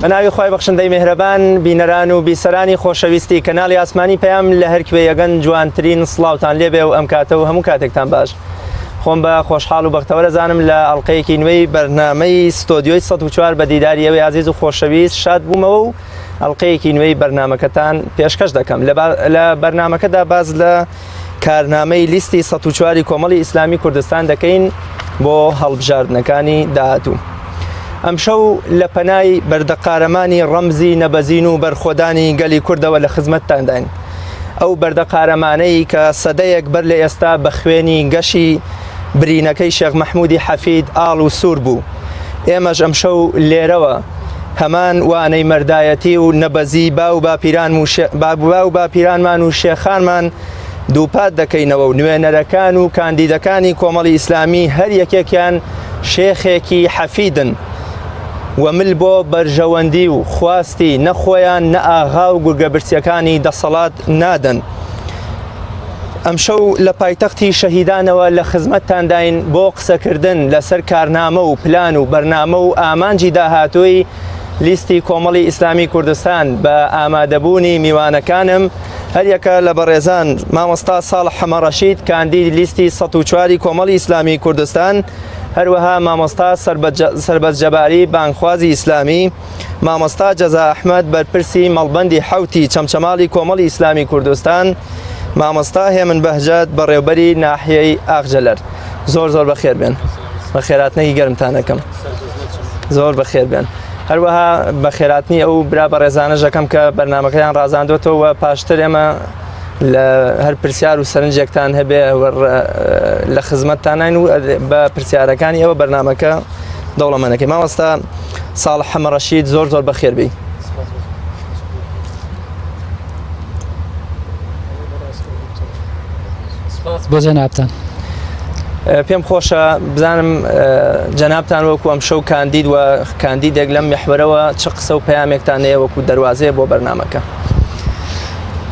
بەناوی خۆی بەخشندەی میهرەبان بینەران و بیسەرانی خۆشەویستی کەناڵی ئاسمانی پەیام لە هەر کوێیەگەن جوانترین سڵاوتان لێبێ و ئەم کاتە و هەموو کاتێکتان باش. خۆم بە خۆشحاڵ و بەختەوە دەزانم لە ئەڵلقەیەکی نوێی بەرنامەی ستۆدیۆی 104 بە دیداریەوەی عزیز و خۆشەویست شاد بوومەوە و ئەڵلقەیەکی نوێی بەرنامەکەتان پێشکەش دەکەم. لە بەرنامەکەدا باز لە کارنامەی لیستی 104 کۆمەڵی ئیسلامی کوردستان دەکەین بۆ هەڵبژاردنەکانی داهاتوو. ئەمشەو لە پەنای بەردەقارەمانی ڕەمزی نەبەزین و بەرخۆدانی گەلی کوردەوە لە خزمەتتانداین. ئەو بەردەقارەمانەی کە سەدەیەک بەر لە ئێستا بە خوێنی گەشی برینەکەی شێخ مەحموودی حەفید ئاڵ و سوور بوو. ئێمەش ئەمشەو لێرەوە هەمان وانەی مەردایەتی و نەبەزی با و باپیرانمان و شێخانمان دووپات دەکەینەوە و نوێنەرەکان و کاندیدەکانی کۆمەڵی ئیسلامی هەر یەکێکیان شێخێکی حەفیدن ومل بۆ بەرژەوەندی و خواستی نەخۆیان نە ئاغا و گورگەبرچیەکانی دەسەڵات نادەن. ئەمشەو لە پایتەختی شەهیدانەوە لە خزمەتتانداین بۆ قسەکردن لەسەر کارنامە و پلان و بەرنامە و ئامانجی داهاتووی لیستی کۆمەڵی ئیسلامی کوردستان بە ئامادەبوونی میوانەکانم هەریەکە لە بەڕێزان مامۆستا ساڵح حەمەڕەشید کاندید لیستی 104 کۆمەڵی ئیسلامی کوردستان، هەروەها مامۆستا سەربەز جەباری بانگخوازی ئیسلامی، مامۆستا جەزا ئەحمەد بەرپرسی مەڵبەندی حەوتی چەمچەماڵی کۆمەڵی ئیسلامی کوردستان، مامۆستا هێمن بەهجەت بەڕێوەبەری ناحیەی ئاغجەلەر. زۆر زۆر بەخێر بێن، بە خێراتنەی گەرمتانەکەم، زۆر بەخێر بێن. هەروەها بە خێراتنی ئەو برا بەڕێزانە ژەکەم کە بەرنامەکەیان ڕازاندوێتەوە پاشتر ئێمە لە هەر پرسیار و سەرنجێکتان هەبێ لە خزمەتتانین و بە پرسیارەکانی ئەوە بەرنامەکە دەوڵەمەندەکەی. مامۆستا ساڵح حەمەڕەشید زۆر زۆر بەخێر بی. بۆ جەنابتان. پێم خۆشە بزانم جەنابتان وەکو ئەمشەو کاندید و کاندیدێک لەم میحورەوە چ قسە و پەیامێکتان هەیە وەکو دەواازەیە بۆ بەرنامەکە؟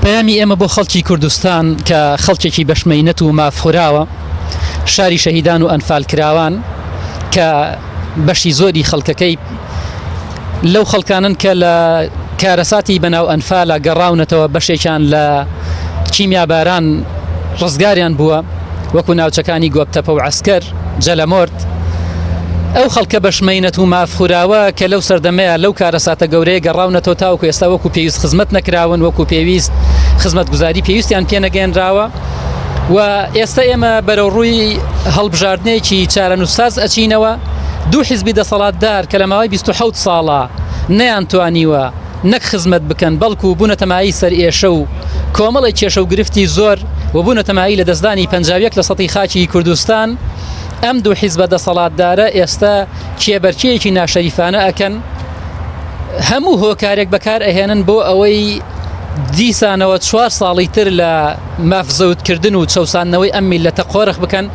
پەیامی ئێمە بۆ خەڵکی کوردستان کە خەڵکێکی بەشمەینەت و مافخوراوە، شاری شەهیدان و ئەنفال کراوان کە بەشی زۆری خەڵکەکەی لەو خەڵکانن کە لە کارەساتی بەناو ئەنفالە گەڕاونەتەوە بەشێکیان لە کیمیاباران ڕزگاریان بووە، وەکو ناوچەکانی گۆبتەپە و عەسکەر جەلەمۆرد. ئەو خەڵکە بەشمەینەت و مافخوراوە کە لەو سەردەمەیە لەو کارەساتە گەورەیە گەڕاونەتەوە تاوەکو ئێستا وەکو پێویست خزمەت نەکراون، وەکو پێویست خزمەت گوزاری پێویستیان پێ نەگەێنراوە و ئێستا ئێمە بەرەو ڕووی هەڵبژاردنێکی چارەنووساز ئەچینەوە. دوو حیزبی دەسەڵاتدار کە لە ماوەی 27 ساڵە نەیانتوانیوە نەک خزمەت بکەن بەڵکو بوونە تەمایی سەر ئێشە و کۆمەڵی کێشە و گرفتی زۆر و بوونە تەمایی لە دەستدانی 51 لە سەتی خاکی کوردستان. ئەم دوو حیزبە دەسەڵاتدارە ئێستا کێبەرچەیەکی ناشەریفانە ئەکەن، هەموو هۆکارێک بەکار ئەهێنن بۆ ئەوەی دیسانەوە 4 ساڵی تر لە مافزەوتکردن و چەوسانەوەی ئەم میلەتە قۆرخ بکەن،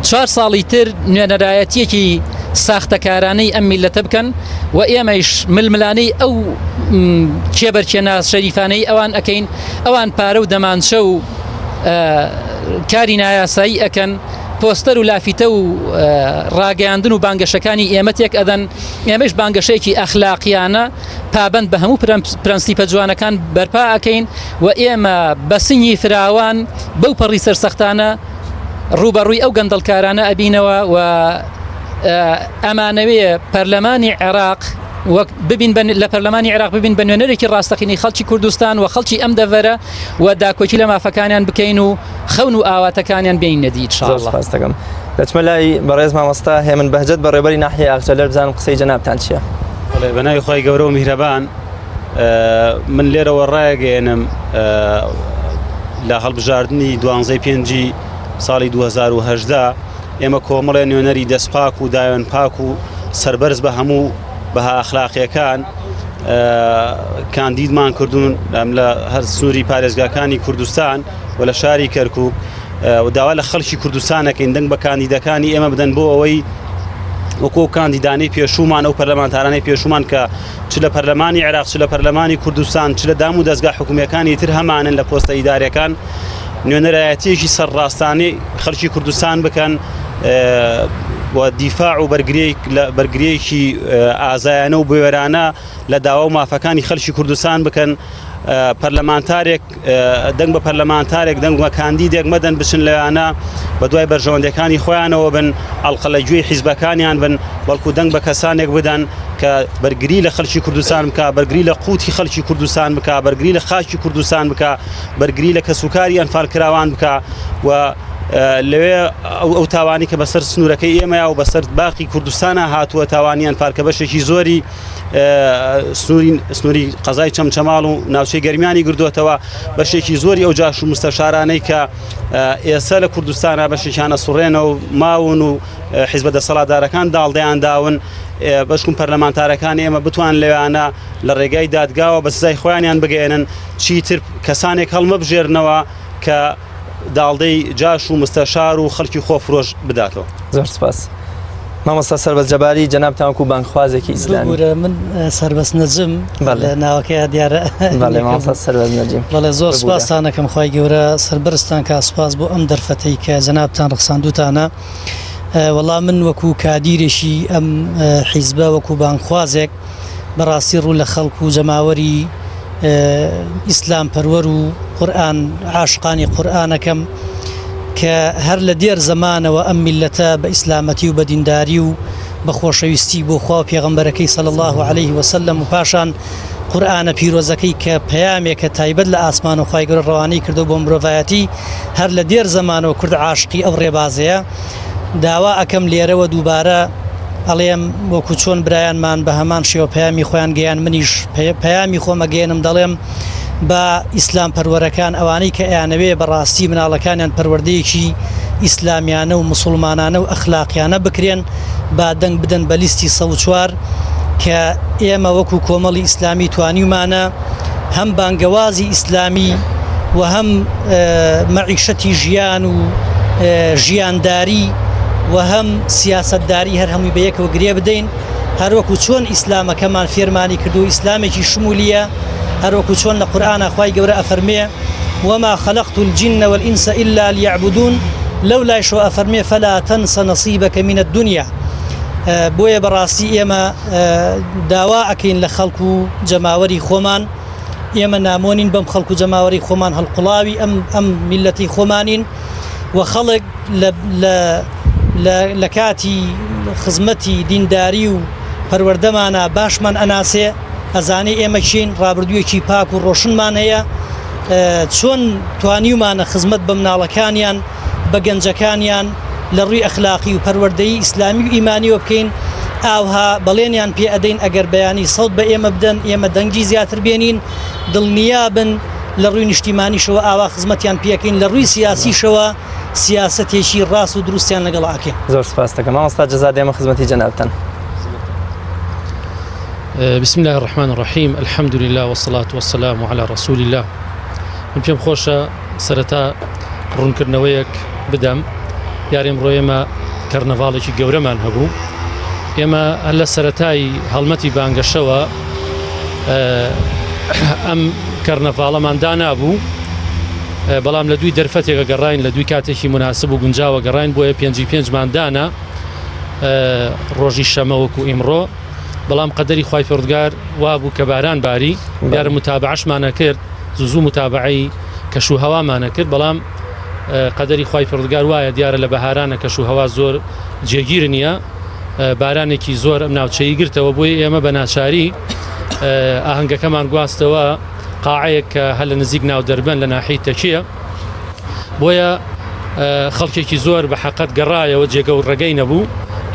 4 ساڵی تر نوێنەرایەتیەکی ساختەکارانەی ئەم میلەتە بکەن و ئێمەش ململانەی ئەو کێبەرچێ ناشەریفانەی ئەوان ئەکەین. ئەوان پارە و دەمانچە و کاری نایاسایی ئەکەن، پۆستەر و لافیتە و ڕاگەیاندن و بانگەشەکانی ئێمە تێک ئەدەن. ئێمەش بانگەشەیەکی ئەخلاقیانە پابند بە هەموو پرەنسیپە جوانەکان بەرپا ئەکەین و ئێمە بە سنگی فراوان بەو پەڕی سەرسەختانە ڕوبەڕووی ئەو گەندەڵکارانە ئەبینەوە و ئەمانەوەیە پەرلەمانی عێراق ببین لە پەرلەمانی عێراق ببین بە نوێنەرێکی ڕاستەقینەی خەڵکی کوردستان و خەڵکی ئەم دەڤەرە و داکۆکی لە مافەکانیان بکەین و خەون و ئاواتەکانیان بین نەدی ئینشاءالله. دەکەم دەچمە لای بەڕێز مامۆستا هێمن بەهجەت بەڕێوەبەری ناحیەی ئاغجەلەر بزانم قسەی جەنابتان چییە؟ بەناوی خۆی گەورە و میهرەبان، من لێرەوە ڕایەگەێنم لە هەڵبژاردننی 12/5 ساڵی 2018 ئێمە کۆمەڵێ نوێنەری دەستپاک و داوێن پاک و سەربەرز بە هەموو بەها ئەخلاقیەکان کاندیدمان کردوون لە هەر سنووری پارێزگاکانی کوردستان و لە شاری کەرکووک و داوا لە خەڵکی کوردستانەکەین دەنگ بە کاندیدەکانی ئێمە بدەن بۆ ئەوەی وەکو کاندیدانەی پێشومان ئەو پەرلەمانتارانەی پێشومان کە چ لە پەرلەمانی عێراق چ لە پەرلەمانی کوردستان چ لە دام و دەستگا حکوومیەکانی تر هەمانن لە پۆستە ئیدارەکان نوێنەرایەتیەکی سەرڕاستانەی خەڵکی کوردستان بکەن و دیفاع و بەرگریەکی ئازایانە و بوێرانە لە داوا و مافەکانی خەڵکی کوردستان بکەن پەرلەمانتارێک دەنگ بە پەرلەمانتارێک دەنگ بە کاندیدێک مەدەن بچن لەوانە بە دوای بەرژەوەندەکانی خۆیانەوە بن ئەڵقە لە گوێی حیزبەکانیان بن بەڵکو دەنگ بە کەسانێک بدەن کە بەرگری لە خەڵکی کوردستان بکە بەرگری لە قوتی خەڵکی کوردستان بکە بەرگری لە خاکی کوردستان بکە بەرگری لە کەسوکاری ئەنفالکراوان بکە و لەوێ ئەو تاوانی کە بەسەر سنوورەکەی ئێمەیە و بەسەر باقی کوردستانە هاتووە تاوانیان فالکە بەشێکی زۆری سنووری قەزای چەمچەماڵ و ناوچەی گەرمیانی گردووەتەوە بەشێکی زۆری ئەو جاش و مستەشارانەی کە ئێستا لە کوردستانە بەشێکیانە سوڕێنە و ماون و حیزبە دەسەڵاتدارەکان داڵدەیان داون بەشکم پەرلەمانتارەکان ئێمە بتوان لەوانە لە ڕێگای دادگاوە بە سزای خۆیانیان بگەێنن چیتر کەسانێک هەڵمە بژێرنەوە کە داڵدەی جاش و مستەشار و خەڵکی خۆفرۆش بداتەوە. زۆر سپاس. مامۆستا سەربەز جەباری جەنابتانکو بانکخوازێکی ئیسلامی. من سەربەز نەجم لە ناوەکەی دیارە. بەڵێ مامۆستا سەربەز نەجیم. بەڵێ زۆر سوپاسان دەکەم خوای گەورە سەربەرزتان کە سوپاس بۆ ئەم دەرفەتەی کە جەنابتان ڕخساندوتانە. وەڵام من وەکو کادیرێکی ئەم حیزبە وەکو بانکخوازێک بەڕاستی ڕوو لە خەڵک و جەماوەری ئیسلام پەروەر و قورئان عاشقانی قورئانەکەم کە هەر لە دێر زەمانەوە ئەم میلەتە بە ئیسلامەتی و بە دینداری و بە خۆشەویستی بۆ خوا و پێغەمبەرەکەی صلی الله عليه وسلم و پاشان قورئانە پیرۆزەکەی کە پەیامێکە تایبەت لە ئاسمان و خوای گەورە ڕەوانەی کردو بۆ مرۆڤایەتی هەر لە دێر زەمانەوە کورد عاشقی ئەو ڕێبازەیە داوا ئەکەم لێرەوە دووبارە ئەڵێم وەکو چۆن برایانمان بە هەمان شێوە پەیامی خۆیان گەیان منیش پەیامی خۆمە گەێنم دەڵێم بە ئیسلام پەروەرەکان ئەوانەی کە ئەیانەوێ بەڕاستی مناڵەکانیان پەروەردەیەکی ئیسلامیانە و مسلمانانە و ئەخلاقیانە بکرێن با دەنگ بدەن بە لیستی 104 کە ئێمە وەکو کۆمەڵی ئیسلامی توانیمانە هەم بانگەوازی ئیسلامی و هەم مەعیشەتی ژیان و ژیانداری و هەم سیاسەتداری هەر هەمووی بەیەکەوە گرێ بدەین هەروەکو چۆن ئیسلامەکەمان فێرمانی کردو ئیسلامێکی شمولیە هەروەکو چۆن لە قورئانە خوای گەورە ئەفەرمێ وما خلقت الجن والإنس إلا ليعبدون لولا شو أفرمي فلا تنس نصيبك من الدنيا بۆیە بەڕاستی ئێمە داواکەین لە خەڵک و جەماوەری خۆمان ئێمە نامۆنین بەم خەڵک و جەماوەری خۆمان هەڵقوڵاوی ئەم میلەتی خۆمانین و خەڵک لە کاتی خزمەتی دینداری و پەروەردەمانە باشمان ئەناسێ ئەزانێ ئێمە چین ڕابردوویەکی پاک و ڕۆشنمان هەیە چۆن توانیمانە خزمەت بە مناڵەکانیان بە گەنجەکانیان لە ڕووی ئەخلاقی و پەروەردەیی ئیسلامی و ئیمانیوە بکەین ئاوها بەڵێنیان پێ ئەدەین ئەگەر بەیانی سەوت بە ئێمە بدەن ئێمە دەنگی زیاتر بێنین دڵنیابن لە ڕووی نیشتیمانیشەوە ئاوا خزمەتیان پێکەین لە ڕووی سیاسیشەوە سیاسەتێکی ڕاست و دروستیان لەگەڵ ئاکەین. زۆر سپاس دەکەم مامۆستا جەزا دێمە خزمەتی جەنابتان. بسم الله الرحمن الرحيم الحمد لله والصلاة والسلام على رسول الله من پێم خۆشە سەرەتا ڕوونکردنەوەیەک بدەم یاری ئەمڕۆ ئێمە کەرنەڤاڵێکی گەورەمان هەبوو ئێمە هەر لە سەرەتایی هەڵمەتی بانگەشەوە ئەم کەرنەڤاڵەمان دانابوو بەڵام لە دوی دەرفەتێکە گەڕاین لە دوی کاتێکی مناسب و گونجاوە گەڕاین بۆیە 5 ماندانە ڕۆژی شەمە وەکو ئیمڕۆ بەڵام قەدەری خوای پەروەردگار وابوو کە باران باری دیارە متابعەشمانە کرد زوو متابعەی کەشوهەوامانە کرد بەڵام قەدەری خوای پەروەردگار وایە دیارە لە بەهارانە کەشوهەوا زۆر جێگیر نییە بارانێکی زۆر ئەم ناوچەی گرتەوە بۆی ئێمە بە ناچاری ئاهەنگەکەمان گواستەوە قاعەیەک کە هەر لە نزیک ناو دەربەن لە ناحیەی تەکیە بۆیە خەڵکێکی زۆر بە حەقەت گەڕایەوە جێگە و ڕێگەی نەبوو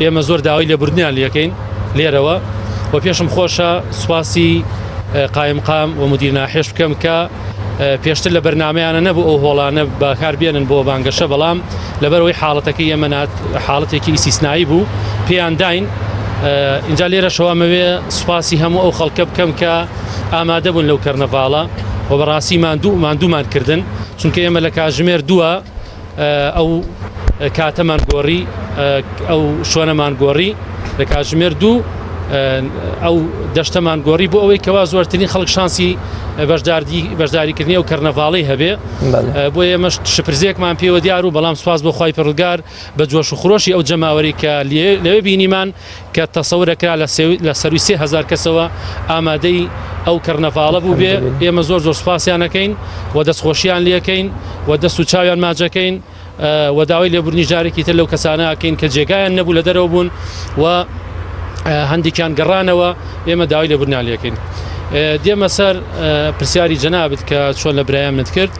ئێمە زۆر داوای لێبوردنیان لەکەین لێرەوە و پێشم خۆشە سوپاسی قایمقام و مدیر ناحێش بکەم کە پێشتر لە بەرنامەیانە نەبوو ئەو هۆڵانە بەکاربێنن بۆ بانگەشە بەڵام لەبەرەوەی حاڵەتەکەی ئێمە حاڵەتێکی ئیسیسنایی بوو پێیان داین اینجا لێرە شەوامەوێ سوپاسی هەموو ئەو خەڵکە بکەم کە ئامادە بوون لەو کەرنەڤاڵە و بەڕاستی ماندوومان کردن چونکە ئێمە لە کاتژمێر 2 ئەو کاتەمان گۆڕی ئەو شوێنەمان گۆڕی لە کاتژمێر 2 ئەو دەشتەمان گۆڕی بۆ ئەوەی کەوا زۆرترین خەڵک شانسی بەشداریکردنی و کەرنەڤاڵی هەبێ بۆ ئێمەش شپرزێکمان پێوە دیار و بەڵام سوپاس بۆ خوای پەروەردگار بە جۆش و خۆشی ئەو جەماوەری کە لەوێ بینیمان کە تەسەورەکرا لە سەروی 3000 کەسەوە ئامادەی ئەو کەرنەڤاڵە بوو بێ ئێمە زۆر سوپاسیانەکەین و دەستخۆشییان لێکەین و دەست و چاویان ماجەکەین و داوای لێبوورنی جارێکی تر لەو کەسانەکەین کە جێگایان نەبوو لە دەرەوە بوون و هەندێکیان گەڕانەوە ئێمە داوای لێبوورنیان لێکەین. دێمە سەر پرسیاری جەنابەت کە چۆن لە برایانت کرد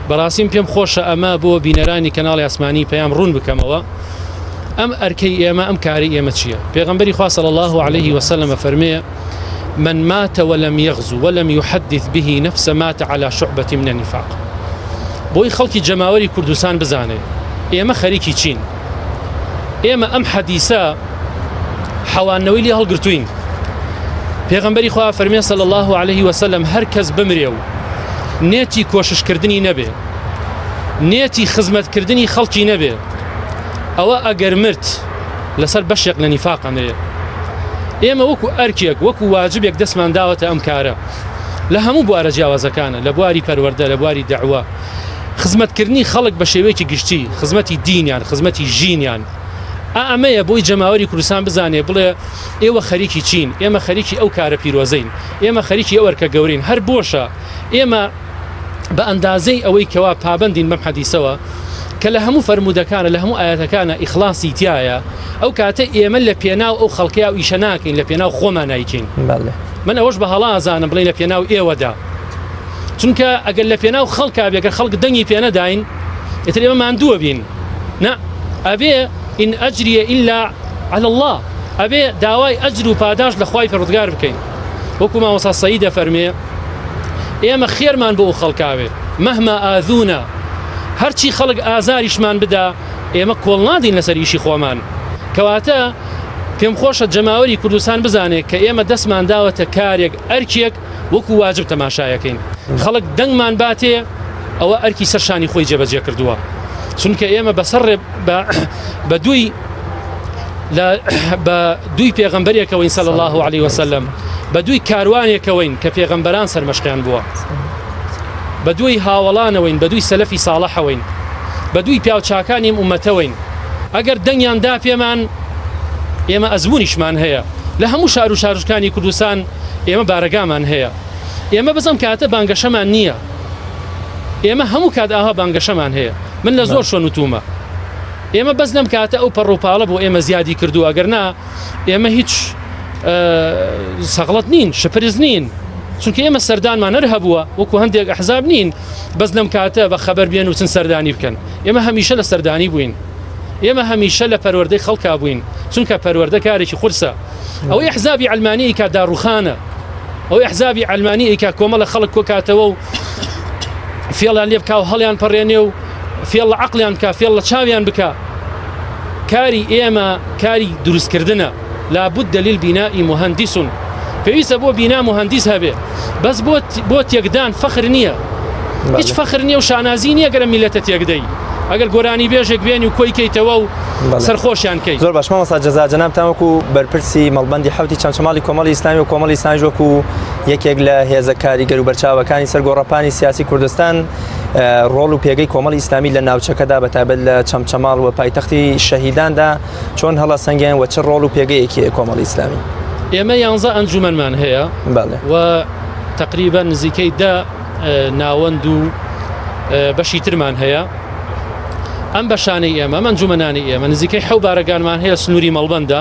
بەڕاستیم پێم خۆشە ئەمە بۆ بینەرانی کەناڵی ئاسمانی پێیان ڕوون بکەمەوە ئەم ئەرکەی ئێمە ئەم کاری ئێمە چییە؟ پێغەمبەری خوا صلی الله عليه وسلم فەرمێ من مات ولم يغزو ولم يحدث به نفسه مات على شعبة من النفاق. بۆی خەڵکی جەماوەری کوردستان بزانێ ئێمە خەریکی چین، ئێمە ئەم حەدیسە حەوانەوەی لێ هەڵگرتوین. پێغەمبەری خوا فەرمێ صلی الله عليه وسلم هەر کەس بمرێ و نێتی کۆششکردنی نەبێ، نێتی خزمەتکردنی خەڵکی نەبێ، ئەوە ئەگەر مرد لەسەر بەشێک لە نیفاقە مرێ. ئێمە وەکو ئەرکێک وەکو واجبێک دەستمان داوەتە ئەم کارە لە هەموو بوارە جیاوازەکانە، لە بواری پەروەردە، لە بواری دەعوا، خزمەتکردنی خەڵک بە شێوەیەکی گشتی، خزمەتی دینیان، خزمەتی ژینیان. ئەمەیە بۆی جەماوەری کوردستان بزانێ بڵێ ئێوە خەریکی چین، ئێمە خەریکی ئەو کارە پیرۆزەین، ئێمە خەریکی ئەو ئەرکە گەورین. هەر بۆشە ئێمە بە ئەندازەی ئەوەی کەوا پابەندین بەم حەدیسەوە کە لە هەموو فەرمودەکانە لە هەموو ئاەتەکانە ئیخلاسی تایە، ئەو کاتە ئێمە لە پێناو ئەو خەڵکیا و ئیشە ناکەین، لە پێناو خۆمان نایکەین. من ئەوەش بە هەڵا ئازانم بڵێ لە پێناو ئێوەدا، چونکە ئەگەر لە پێناو خەڵکا بێگەر خەڵک دەنگی پێنەداین ئێتر ئێمە ماندووە بین. نا ئەبێ ئین ئەجریە ئیلا عەلی الله، ئەبێ داوای ئەجر و پاداش لە خوای پەروەردگار بکەین. وەکو مامۆستا سەعید دەفەرمێ ئێمە خێرمان بۆ ئەو خەڵکاوێ مەهما ئاذونا، هەرچی خەڵک ئازاریشمان بدا ئێمە کۆڵ نادین لەسەر ئیشی خۆمان. کەواتە پێم خۆشە جەماوەری کوردستان بزانێت کە ئێمە دەستمان داوەتە کارێک ئەرکێک وەکو واجب تەماشایەکەین. خەڵک دەنگمان باتێ ئەوە ئەرکی سەرشانی خۆی جێبەجێ کردووە، چونکە ئێمە بەسەر بە دووی پێغەمبەرێکەوەین صلی الله عليه وسلم، بە دووی کاروانێکەوەین کە پێغەمبەران سەرمەشقیان بووە، بە دووی هاوڵانەوەین، بە دووی سەلەفی ساڵحەوەین، بە دووی پیاوچاکانیم ئومەتەوەین. ئەگەر دەنگیاندا پێمان ئێمە ئەزمونیشمان هەیە، لە هەموو شار و شارژکانی کوردستان ئێمە بارەگامان هەیە. ئێمە بەزەم کاتە بانگەشەمان نییە، ئێمە هەموو کات ئاها بانگەشەمان هەیە. من لە زۆر شۆن وتومە ئێمە بەس لەم کاتە ئەو پەڕۆپاڵە بۆ ئێمە زیادی کردو، ئەگەرنا ئێمە هیچ سەغڵەت نین، شپرز نین، چونکە ئێمە سەردانمان نەر هەبووە وەکو هەندێک ئەحزاب نین بەس لەم کاتە بە خەبەر بێن و چەند سەردانی بکەن. ئێمە هەمیشە لە سەردانی بووین، ئێمە هەمیشە لە پەروەردەی خەڵکا بووین، چونکە پەروەردە کارێکی قورسە. ئەو ئەحزابی عەلمانی کە داڕوخانە، ئەو ئەحزابی عەلمانی کە کۆمەڵە خەڵک کۆکاتەوە و فێڵیان لێ بکا و هەڵیان پەڕێنێ و فێڵ لە عەقلیان بکا، فێڵ لە چاویان بکا. کاری ئێمە کاری دروستکردنە. لابد للبناء مهندس، پێویستە بۆ بینا مهندس هەبێ، بەس بۆ تێکدان فەخر نییە، هیچ فەخر نییە و شانازی نییە گەرە میلەتە تێکدەی. ئەگەر گۆرانی بێژێک بێنی و کۆی کەیتەوە و سەرخۆشیان کەیت. زۆر باش مامۆستا جەزا جەنابتان وەکو بەرپرسی مەڵبەندی حوتی چەمچەماڵی کۆمەڵی ئیسلامی و کۆمەڵی ئیسلامی وەکو یەکێک لە هێزە کاریگەر و بەرچاوەکانی سەرگۆڕەپانی سیاسی کوردستان ڕۆڵ و پێگەی کۆمەڵی ئیسلامی لە ناوچەکەدا بەتابەت لە چەمچەماڵ و پایتەختی شەهیداندا چۆن هەڵە سەنگیان و چ ڕۆڵ و پێگەیەکی کۆمەڵی ئیسلامی؟ ئێمە 11 ئەنجومەنمان هەیە و تقریبا نزیکەی 10 ناوەند و بەشی ترمان هەیە. ئەم بەشانەی ئێمە ئەنجومەنانی ئێمە نزیکەی 7 بارەگانمان هەیە سنووری مەڵبەندە.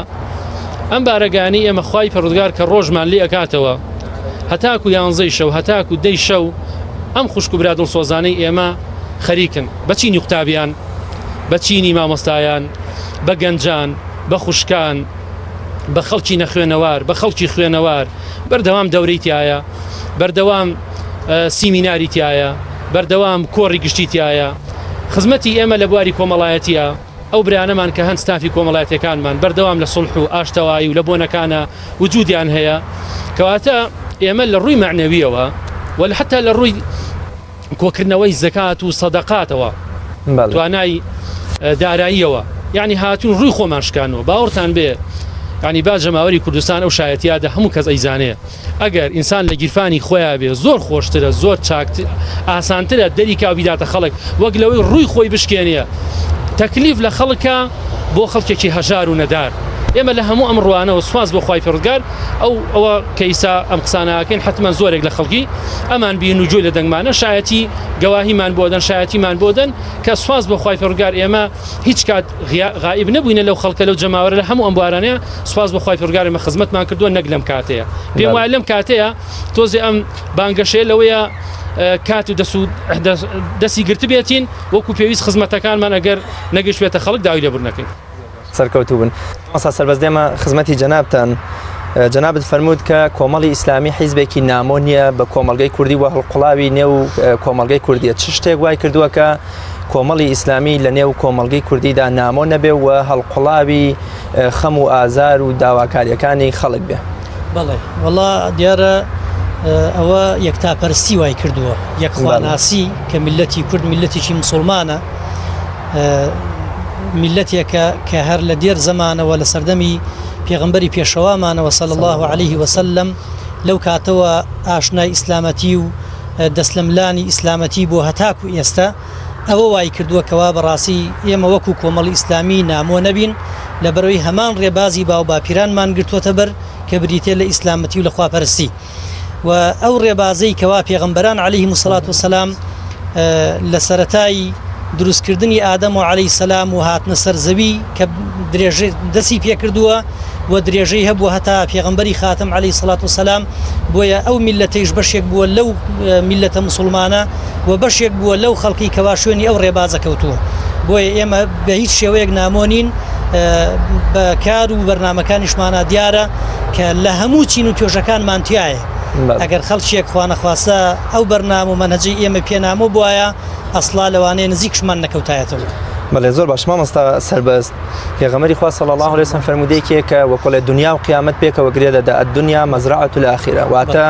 ئەم بارەگانی ئێمە خوای پەروەردگار کە ڕۆژمان لێ ئەکاتەوە هەتاکو 11 شەو هەتاکو 10 شەو ئەم خوشک و برا دڵسۆزانەی ئێمە خەریکن بە چینی قوتابیان، بە چینی مامۆستایان، بە گەنجان، بە خوشکان، بە خەڵکی نەخوێنەوار، بە خەڵکی خوێنەوار، بەردەوام دەورەی تایە، بەردەوام سیمیناری تایە، بەردەوام کۆڕی گشتی تایە. خزمەتی ئێمە لە بواری کۆمەڵایەتیە. ئەو برانەمان کە هەند ستافی کۆمەڵایەتەکانمان بەردەوام لە سڵح و ئاشتەوایی و لە بۆنەکانە وجودیان هەیە. کەواتە ئێمە لە ڕووی معنەویەوە ولا حتى لە ڕووی کۆکردنەوەی زەکات و سەدەقاتەوە توانای داراییەوە، یعنی هاتوون ڕووی خۆمان شکانەوە. باوەڕتان بێ ینی با جەماوەری کوردستان ئەو شایەتیادا هەموو کەس ئەیزانەیە ئەگەر ئینسان لە گیرفانی خۆیان بێ زۆر خۆشترە زۆر ئاسانترە دەری کاویداتە خەڵک وەک لەوەی ڕووی خۆی بشکێنێ تەکلیف لە خەڵکە بۆ خەڵکێکی هەژار و نەدار ئێمە لە هەموو ئەم ڕوانەوە سواز بۆ خوای پەروەردگار ئەوە کەیسا ئەم قسانەکەین حتمما زۆرێک لە خەڵکی ئەمان بین و جوێ لە دەنگمانە شایەتی گەواهیمان بۆدەن شایەتیمان بۆدەن کە سواز بۆ خوای پەروەردگار ئێمە هیچ کات غائب نەبووینە لەو خەڵکە لەو جەماوەرە لە هەموو ئەم بوارانەیە سواز بۆ خوای پەروەردگار ئێمە خزمەتمان کردووە نەک لەم کاتەیە پێم وایە لەم کاتەیە تۆزێ ئەم بانگەشەیە لەوەیە کات و دەستی گرت بێتین وەکو پێویست خزمەتەکانمان ئەگەر نەگەشتوێتە خەڵک داوای لێبوورنەکەین سەرکەوتوو بن مەسا سەربەزدێمە خزمەتی جەنابتان جەنابەت فەرموود کە کۆمەڵی ئیسلامی حیزبێکی نامۆ نییە بە کۆمەڵگەی کوردی وە هەڵقوڵاوی نێو کۆمەڵگەی کوردیە چ شتێک وای کردووە کە کۆمەڵی ئیسلامی لە نێو کۆمەڵگەی کوردیدا نامۆ نەبێ و هەڵقوڵاوی خەم و ئازار و داواکاریەکانی خەڵک بێ بەڵێ وەڵا دیارە ئەوە یەکتاپەرستی وای کردووە یەکخواناسی کە میلەتی کورد میلەتێکی مسلمانە میلەتێکە کە هەر لە دێر زەمانەوە لە سەردەمی پێغەمبەری پێشەوامانەوە صلی الله عليه وسلم لەو کاتەوە ئاشنای ئیسلامەتی و دەستلەملانی ئیسلامەتی بۆ هەتاکو ئێستا ئەوە وای کردووە کەوا بەڕاستی ئێمە وەکو کۆمەڵی ئیسلامی نامۆ نەبین لە بەرەوەی هەمان ڕێبازی باو باپیرانمان گرتووەتە بەر کە بریتێ لە ئیسلامەتی و لە خواپەرستی و ئەو ڕێبازەی کەوا پێغەمبەران عەلەیهیمو السەڵات وەسەلام لە سەرەتای دروستکردنی ئادەم و عەلەیهی سەلام و هاتنە سەر زەوی کە درێژەی دەستی پێکردووە و درێژەی هەبووە هەتا پێغەمبەری خاتم عەلەیهی سەڵات وسەلام بۆیە ئەو میلەتەیش بەشێک بووە لەو میلەتە مسلمانە و بەشێک بووە لەو خەڵکی کەوا شوێنی ئەو ڕێبازە کەوتووە بۆیە ئێمە بە هیچ شێوەیەک نامۆنین بە کار و بەرنامەکانیشمانە دیارە کە لە هەموو چین و توێژەکانمان تایە ئەگەر خەڵکیێک خوا نەخواستە ئەو بەرنامە و مەنهەجی ئێمە پێنامۆ بووایە ئەسڵا لەوانەیە نزیکشمان نەکەوتایەتەوە بەڵێ زۆر باش مامۆستا سەربەست پێغەمبەری خوا صلی الله علیه و سلم فەرمودەیەکێ کە وەکو لە دنیا و قیامەت پێکەوە گرێ دەدا الدنیا مەزرعة الآخرة واتە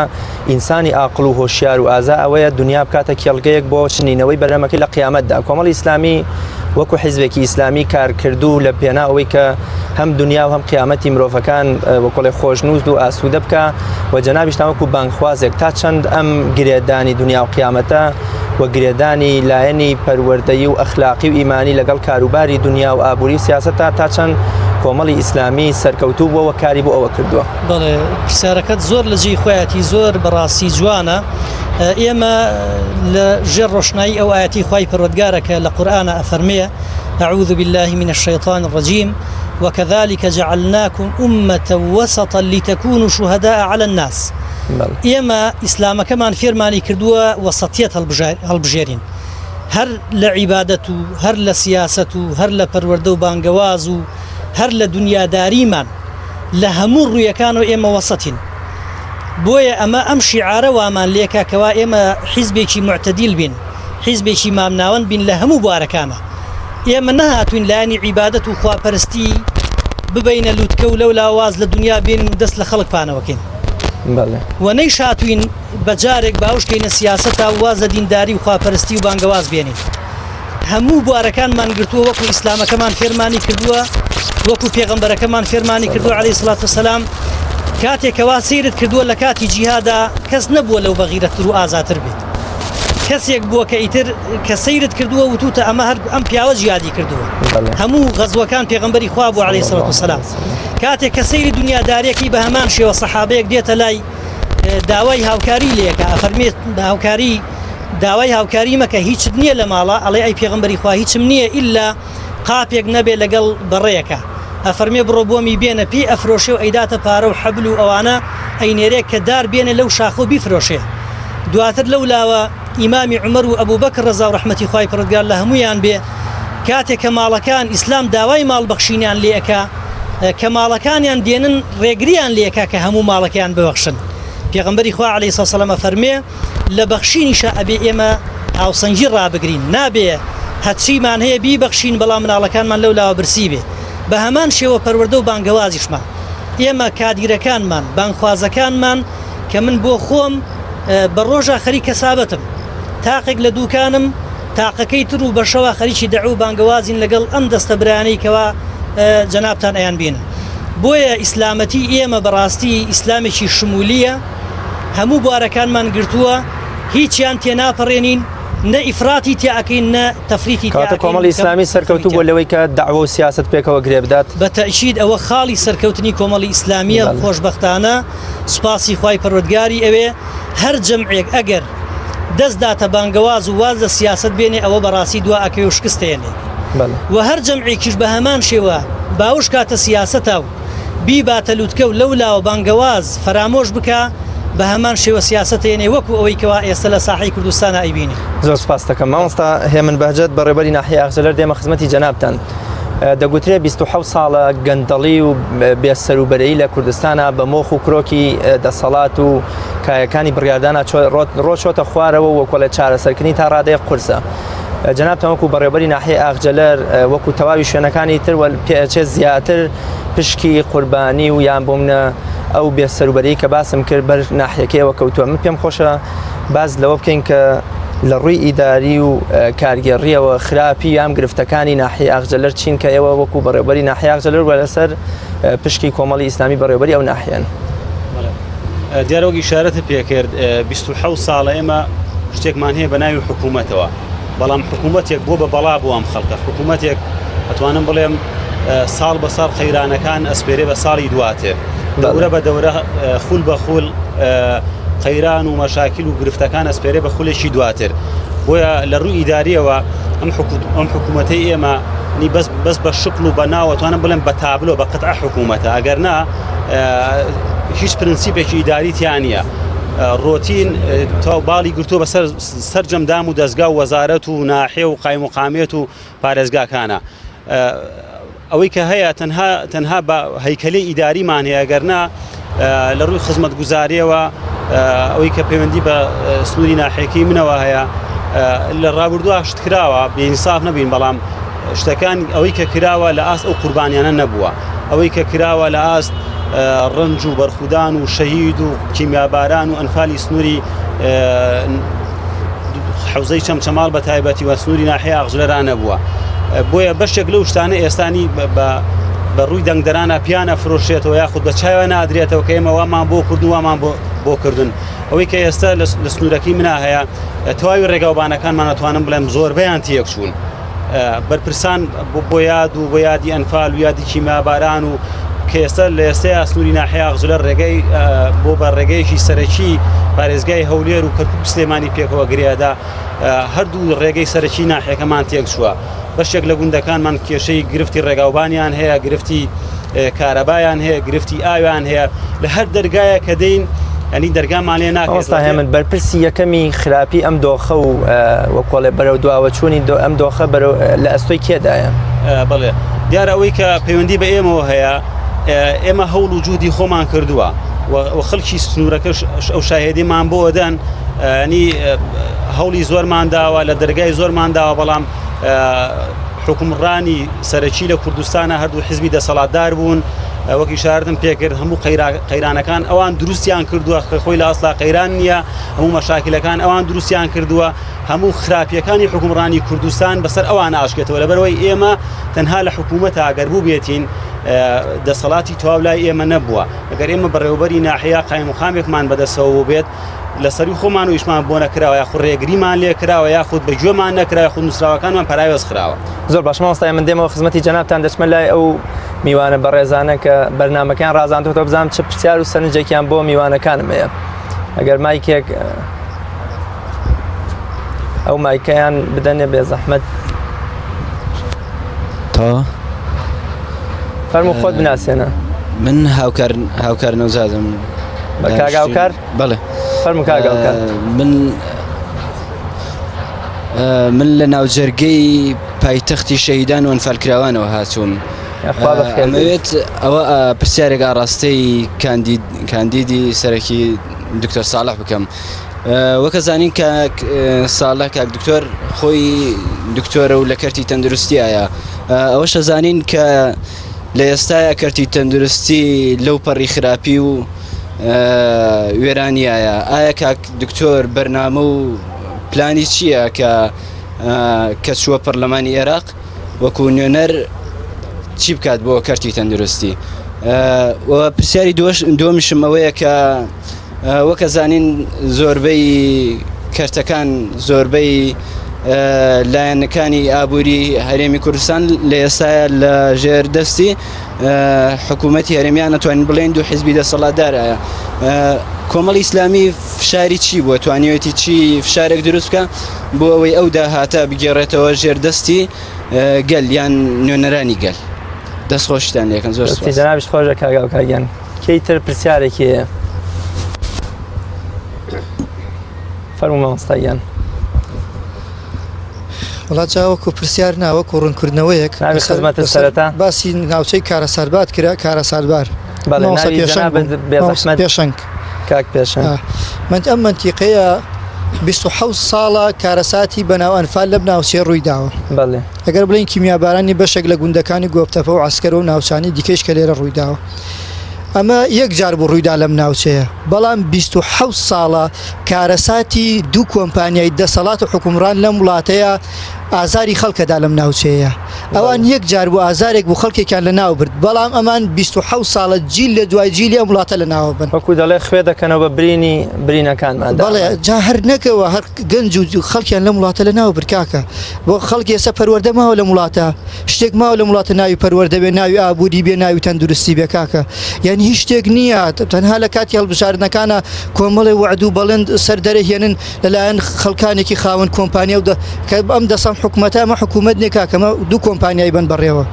ئینسانی عاقڵ و هۆشیار و ئازا ئەوەیە دنیا بکاتە کێڵگەیەک بۆ چنینەوەی بەرنامەکەی لە قیامەتدا کۆمەڵی ئیسلامی وەکو حیزبێکی ئیسلامی کارکردوو لە پێنا ئەوەی کە هەم دنیا و هەم قیامەتی مرۆڤەکان وەکوڵێ خۆشنووس و ئاسوودە بکە و جەنابیشتان وەکو بانگخوازێک تا چەند ئەم گرێدانی دنیا و قیامەتە و گرێدانی لایەنی پەروەردەیی و ئەخلاقی و ئیمانی لەگەڵ کاروباری دنیا و ئابووری سیاسەتە تا چەند کۆمەڵی ئیسلامی سەرکەوتوو بووەوە کاری بۆ ئەوە کردووە بەڵێ پرسیارەکەت زۆر لە جێی خۆیەتی زۆر بەڕاستی جوانە ئێمە لە ژێر ڕۆشنایی ئەو ئاەتی خوای پەروەردگارە کە لە قورئانە ئەفەرمێ أعوذ بالله من الشيطان الرجيم وكذلك جعلناكم أمة وسطا لتكونوا شهداء على الناس ئێمە ئیسلامەکەمان فێرمانی کردووە وەسەتیەت هەڵبژێرین هەر لە عیبادەت و هەر لە سیاسەت و هەر لە پەروەردە و بانگەواز و هەر لە دنیاداریمان لە هەموو ڕوویەکانەوە ئێمە وەسەتین بۆیە ئەمە ئەم شیعارە وامان لێکە کەوا ئێمە حیزبێکی معتەدیل بین حیزبێکی مامناوەند بین لە هەموو بوارەکانە ئێمە نەهاتوین لایەنی عیبادەت و خواپەرستی ببینە لووتکە و لەو لاواز لە دنیا بین و دەست لە خەڵک پانەوەکەین و نەیشاتوین بەجارێک باوشکەینە سیاسەتا وازە دینداری و خواپەرستی و بانگەواز بێنین هەموو بوارەکانمان گرتووە وەکو ئیسلامەکەمان فێرمانی کردووە وەکو پێغەمبەرەکەمان فێرمانی کردووە عەلەیهی سەڵات وسەلام کاتێکەوا سیرت کردووە لە کاتی جیهادا کەس نەبووە لەو بەغیرەتتر و ئازاتر بێت کەسێک بووە کە ئیتر کە سەیرت کردووە وتوتە ئەمە هەر ئەم پیاوە جیهادی کردووە هەموو غەزوەکان پێغەمبەری خوا بوو عەلەیهی سەڵات وسەلام کاتێک کە سەیری دنیاداریەکەی بە هەمان شێوە سەحابەیەک دێتە لای داوای هاوکاری لێکە ئەفەرمێت هاوکاری داوای هاوکاری مەکە هیچت نییە لە ماڵە ئەڵێ ئەی پێغەمبەری خوا هیچم نییە ئیلا قاپێک نەبێ لەگەڵ بەڕێیەکە ئەفەرمێ بڕۆ بۆمی بێنە پێی ئەفرۆشێ و ئەیداتە پارە و حەبل و ئەوانە ئەینێرێک کە دار بێنە لەو شاخۆ بیفرۆشێ دواتر لەو لاوە ئیمامی عومەر و ئەبوو بەکر ڕەزا و ڕەحمەتی خوای پەروەردگار لە هەمویان بێ کاتێک کە ماڵەکان ئیسلام داوای ماڵبەخشینیان لێەکە کە ماڵەکانیان دێنن ڕێگریان لێکە کە هەموو ماڵەکەیان ببەخشن پێغەمبەری خوا عەلەیهی سەلام فەرمێ لە بەخشینیشە ئەبێ ئێمە هاوسەنگی ڕابگرین نابێ هەچیمان هەیە بیبەخشین بەڵام مناڵەکانمان لەو لاوە برسی بێ بە هەمان شێوە پەروەردە و بانگەوازیشمان ئێمە کادیرەکانمان بانگخوازەکانمان کە من بۆ خۆم بە ڕۆژە خەریکە سابەتم تاقێک لە دووکانم تاقەکەی تر و بەشەوە خەریکی دەعو بانگەوازین لەگەڵ ئەم دەستە برانەی کەوا جەنابتان ئەیان بینن بۆیە ئیسلامەتی ئێمە بەڕاستی ئیسلامێکی شمولیە هەموو بوارەکانمان گرتووە هیچیان تێناپەڕێنین نە ئیفراتی تیاکەین نە تەفریتی کاتە کۆمەڵی ئیسلامی سەرکەوتوو بۆ لەوەی کە داعوە و سیاست پێکەوە گرێ بدات بە تەئکید ئەوە خاڵی سەرکەوتنی کۆمەڵی ئیسلامیە خۆشبەختانە سوپاسی خوای پەروەردگاری ئەوێ هەر جەمعێک ئەگەر دەستداتە بانگەواز و واز لە سیاست بێنێ ئەوە بەڕاستی دوا ئەکەوێ و شکستێنێ و هەر جەمعێکیش بە هەمان شێوە باوش کاتە سیاسەتە و بیباتە لووتکە و لەولاوە بانگەواز فەرامۆش بکە بە هەمان شێوە سیاستێنێ وەکو ئەوەی کەوا ئێستا لە ساحەی کوردستانە ئەیبینی. زۆر سپاس دەکەم مامۆستا هێمن بەهجەت بەڕێبەری ناحیە ئاغجەلەر دێمە خزمەتی جەنابتان. دەگوترێ 27 ساڵە گەندەڵی و بێسەروبەرەیی لە کوردستانە بە مۆخ و کرۆکی دەسەڵات و کایەکانی بڕیاردانە ڕۆچۆتە خوارەوە وەکو لە چارەسەرکردنی تا ڕادەیە قورسە. جەنابتان وەکو بەڕێبەری ناحیە ئاغجەلەر وەکو تەواوی شوێنەکانی تر پێچێت زیاتر پشکی قوربانی و یان بۆمنە ئەو بێسەروبەرەیی کە باسم کرد بەر ناحیەکەیەوە کەوتووە. من پێم خۆشە باز لەوە بکەین کە لە ڕووی ئیداری و کارگێڕیەوە خراپی یام گرفتەکانی ناحیە ئاغجەلەر چین کە ئێوە وەکو بەڕێبەری ناحیە ئاغجەلەر وە لەسەر پشکی کۆمەڵی ئیسلامی بەڕێبەری ئەو ناحیەن. دیارەوەگی شارەتە پێکرد 27 ساڵە ئێمە شتێکمان هەیە بە ناوی حکوومەتەوە بەڵام حکوومەتێک بۆ بە بەڵا بۆ ئەم خەڵکە حکوومەتێک ئەتوانم بڵێم ساڵ بە ساڵ قەیرانەکان ئەسپێرێ بە ساڵی دواتێ دەورە بە دەورە خول بە خول قەیران و مەشاکل و گرفتەکان ئەسپێرێ بە خولێکی دواتر بۆیە لە ڕووی ئیداریەوە ئەم حکوومەتەی ئێمە بەس بە شکل و بە ناوەتوانم بڵێم بە تابلۆ بە قەتع حکوومەتە ئەگەر نا هیچ پرینسیپێکی ئیداریتیان نییە ڕۆتین تا باڵی گرتووە بە سەرجەمدام و دەستگا و وەزارەت و ناحێ و قایم و قامێت و پارێزگاکانە ئەوەی کە هەیە تەنها بە هەیکەلەی ئیداریمان هەیە گەرنا لە ڕووی خزمەت گوزاریەوە ئەوەی کە پەیوەندی بە سنووری ناحێکی منەوە هەیە لە ڕابردووە شت کراوە بێئینساف نەبین بەڵام شتەکان ئەوەی کە کراوە لە ئاست ئەو قوربانیانە نەبووە ئەوەی کە کراوە لە ئاست ڕنج و بەرخودان و شەهید و کیمیاباران و ئەنفالی سنووری حوزەی چەمچەماڵ بە تایبەتی وە سنووری ناحیە ئاغجلەران نەبووە بۆیە بەشێک لەو شتانە ئێستانی بە ڕووی دەنگدەرانە پیانە فرۆشێتەوە یاخود بە چاوە نادرێتەوە کە ئێمە وامان بۆ کردن وامان بۆ کردن ئەوەی کە ئێستا لە سنوورەکەی منا هەیە تەواوی ڕێگاوبانەکانمان ئەتوانم بڵێم زۆربەیان تێکچوون بەرپرسان بۆ یاد و بۆ یادی ئەنفال و یادی کیمیاباران و کە ئێستا لە ئێستەیە سنووری ناحیە ئاغجلەر ڕێگەی بۆ بە ڕێگەیەکی سەرەکی پارێزگای هەولێر و کەرکووک سلێمانی پێکەوە گرێدا هەردوو ڕێگەی سەرەکی ناحیەکەمان تێکچووە بەشێک لە گوندەکانمان کێشەی گرفتی ڕێگاوبانیان هەیە گرفتی کارەبایان هەیە گرفتی ئاویان هەیە لە هەر دەرگایە کە دەین ئەنی دەرگامان لێ ناکەستا هێمن بەرپرسی یەکەمی خراپی ئەم دۆخە و وەکۆڵێ بەرەو دواوە چوونی ئەم دۆخە لە ئەستۆی کێدایە بڵێ دیارە ئەوەی کە پەیوەندی بە ئێمەوە هەیە ئێمە هەوڵ و جوودی خۆمان کردووە و خەڵکی سنوورەکەش ئەو شاهێدیمان بۆ دەن نی هەوڵی زۆرمان داوە لە دەرگای زۆرمان داوە بەڵام حکومڕانی سەرەکی لە کوردستانە هەردوو حیزبی دەسەڵاتدار بوون وەکی شاردم پێکرد هەموو قەیرانەکان ئەوان دروستیان کردووە خۆی لە ئەسڵا قەیران نییە هەموو مەشاکلەکان ئەوان دروستیان کردووە هەموو خراپیەکانی حکومڕانی کوردستان بەسەر ئەوان ئاشکێتەوە لەبەرەوەی ئێمە تەنها لە حکوومەتە ئەگەر بوو بێتین دەسەڵاتی تەواو لای ئێمە نەبووە ئەگەر ئێمە بەڕێوەبەری ناحیە قایم و قامێکمان بەدەستەوە بێت لەسەری خۆمان و ئیشمان بۆ نەکراوە یاخود ڕێگریمان لێ کراوە یاخود بەگوێمان نەکراوە خود نووسراوەکانمان پەراوێز خراوە. زۆر باش مامۆستای من دێمەوە خزمەتی جەنابتان دەچمە لای ئەو میوانە بەڕێزانە کە بەرنامەکان ڕازاندۆتە بزانم چ پرسیار و سەرنجێکیان بۆ میوانەکانم هەیە ئەگەر مایکێک ئەو مایکەیان بدەنێ بێ زەحمەت تا فەرموو خۆت بناسێنە. من هاوکار نەوزادم. کاک هاوکار؟ بەڵێ فەرموو کاک هاوکار. من لە ناوجەرگەی پایتەختی شەهیدان و ئەنفالکراوانەوە هاتووم. ئەمەوێت ئەوە پرسیارێک ئاڕاستەی کاندیدی سەرەکی دکتۆر ساڵح بکەم. وەکە زانین کاک ساڵح کاک دکتۆر خۆی دکتۆرە و لە کەرتی تەندروستیایە ئەوەشە زانین کە لە ئێستاە کەرتی تەندروستی لەو پەڕی خراپی و وێرانیایە ئایا کاک دکتۆر بەرنامە و پلانی چییە کە چووە پەرلەمانی عێراق وەکو نوێنەر چی بکات بۆ کەرتی تەندروستی پرسیاری دووەمیشم ئەوەیە کە وەکە زانین زۆربەی کەرتەکان زۆربەی لایەنەکانی ئابووری هەرێمی کوردستان لە ئێستاە لە ژێردەستی حکوومەتی هەرێمیان نەتوانین بڵێن دوو حیزبی دەسەڵاتدارایە کۆمەڵی ئیسلامی فشاری چی بووە توانیوێتی چی فشارێک دروست بکە بۆ ئەوەی ئەو داهاتە بگێڕێتەوە ژێردەستی گەل یان نوێنەرانی گەل دەستخۆشتان لێکن زۆر جنابش خۆشە کاگاوکارگیان کەیتر پرسیارێکی فەرموو مامۆستاییان وڵات چاوەکو پرسیار ناوەکو ڕوونکردنەوەیەک خزمەتە سەرەتا باسی ناوچەی کارە ساربات کرا کارە ساربار پێشنگ کاک پێشنگ من ئەم منتیقەیە 26 ساڵە کارەساتی بەناو ئەنفال لە ناوچێ ڕووی داوە ئەگەر بڵین کیمیابارانی بەشێک لە گوندەکانی گۆپتەپە و عسکەرە و ناوچانی دیکەش کە لێرە ڕووی داوە ئەمە یەک جار بۆ ڕوویدا لەم ناوچەیە بەڵام 26 ساڵە کارەساتی دوو کۆمپانیای دەسەڵات و حکومڕان لەم وڵاتەیە ئازاری خەڵکەدا لەم ناوچەیە ئەوان یەک جار بۆ ئازارێک بۆ خەڵکێکیان لە ناو برد بەڵام ئەمان 26 ساڵە جیل لە دوای جیلی ئەم وڵاتە لە ناوە بن وەکو دەڵێ خوێ دەکەنەوە بە برینەکانمان بەڵێ جا هەر نەکەوە هەر گەنج و خەڵکیان لەم وڵاتە لە ناو برکاکە بۆ خەڵکی ئێستا پەروەردە ماوە لەم وڵاتە شتێک ماوە لەم وڵاتە ناوی پەروەردە بێ ناوی ئابووری بێ ناوی تەندروستی بێ کاکە یعنی هیچ شتێک نییە تەنها لە کاتی هەڵبژاردنەکانە کۆمەڵی وعد و بەڵند سەر دەرەهێنن لەلایەن خەڵکانێکی خاوەن کۆمپانیا و کە ئەم دەسەم حکوومەتە ئەمە حکوومەت نێ کاکەمە دوو کۆمپانیای بن بەڕێوە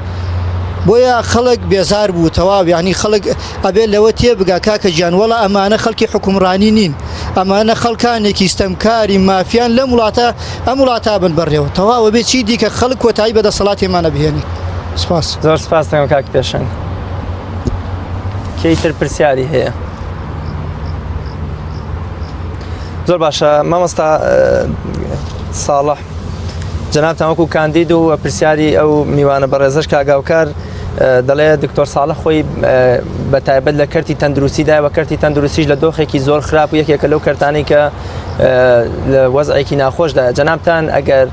بۆیە خەڵک بێزار بوو تەواو ینی خەڵک ئەبێ لەوە تێبگا کاکە گیانوەڵە ئەمانە خەڵکی حکومڕانی نین ئەمانە خەڵکانێکی ستەمکاری مافیان لەم وڵاتە ئەم وڵاتە بن بەڕێوە تەواوە بێ چی دیکە خەڵک کۆتایی بەدەسەڵاتێمانە بهێنی سپاس زۆر سپاس دەکەم کاک پێشنگ کەیتر پرسیاری هەیە زۆر باشە مامۆستا ساڵح جەنابتان وەکو کاندید و پرسیاری ئەو میوانە بەڕێزەش کاگاوکار دەڵێ دکتۆر ساڵح خۆی بەتایبەت لە کەرتی تەندروستیدای وە کەرتی تەندروستیش لە دۆخێکی زۆر خراپ و یەکێکە لەو کەرتانەی کە لە وەزعێکی ناخۆشدایە جەنابتان ئەگەر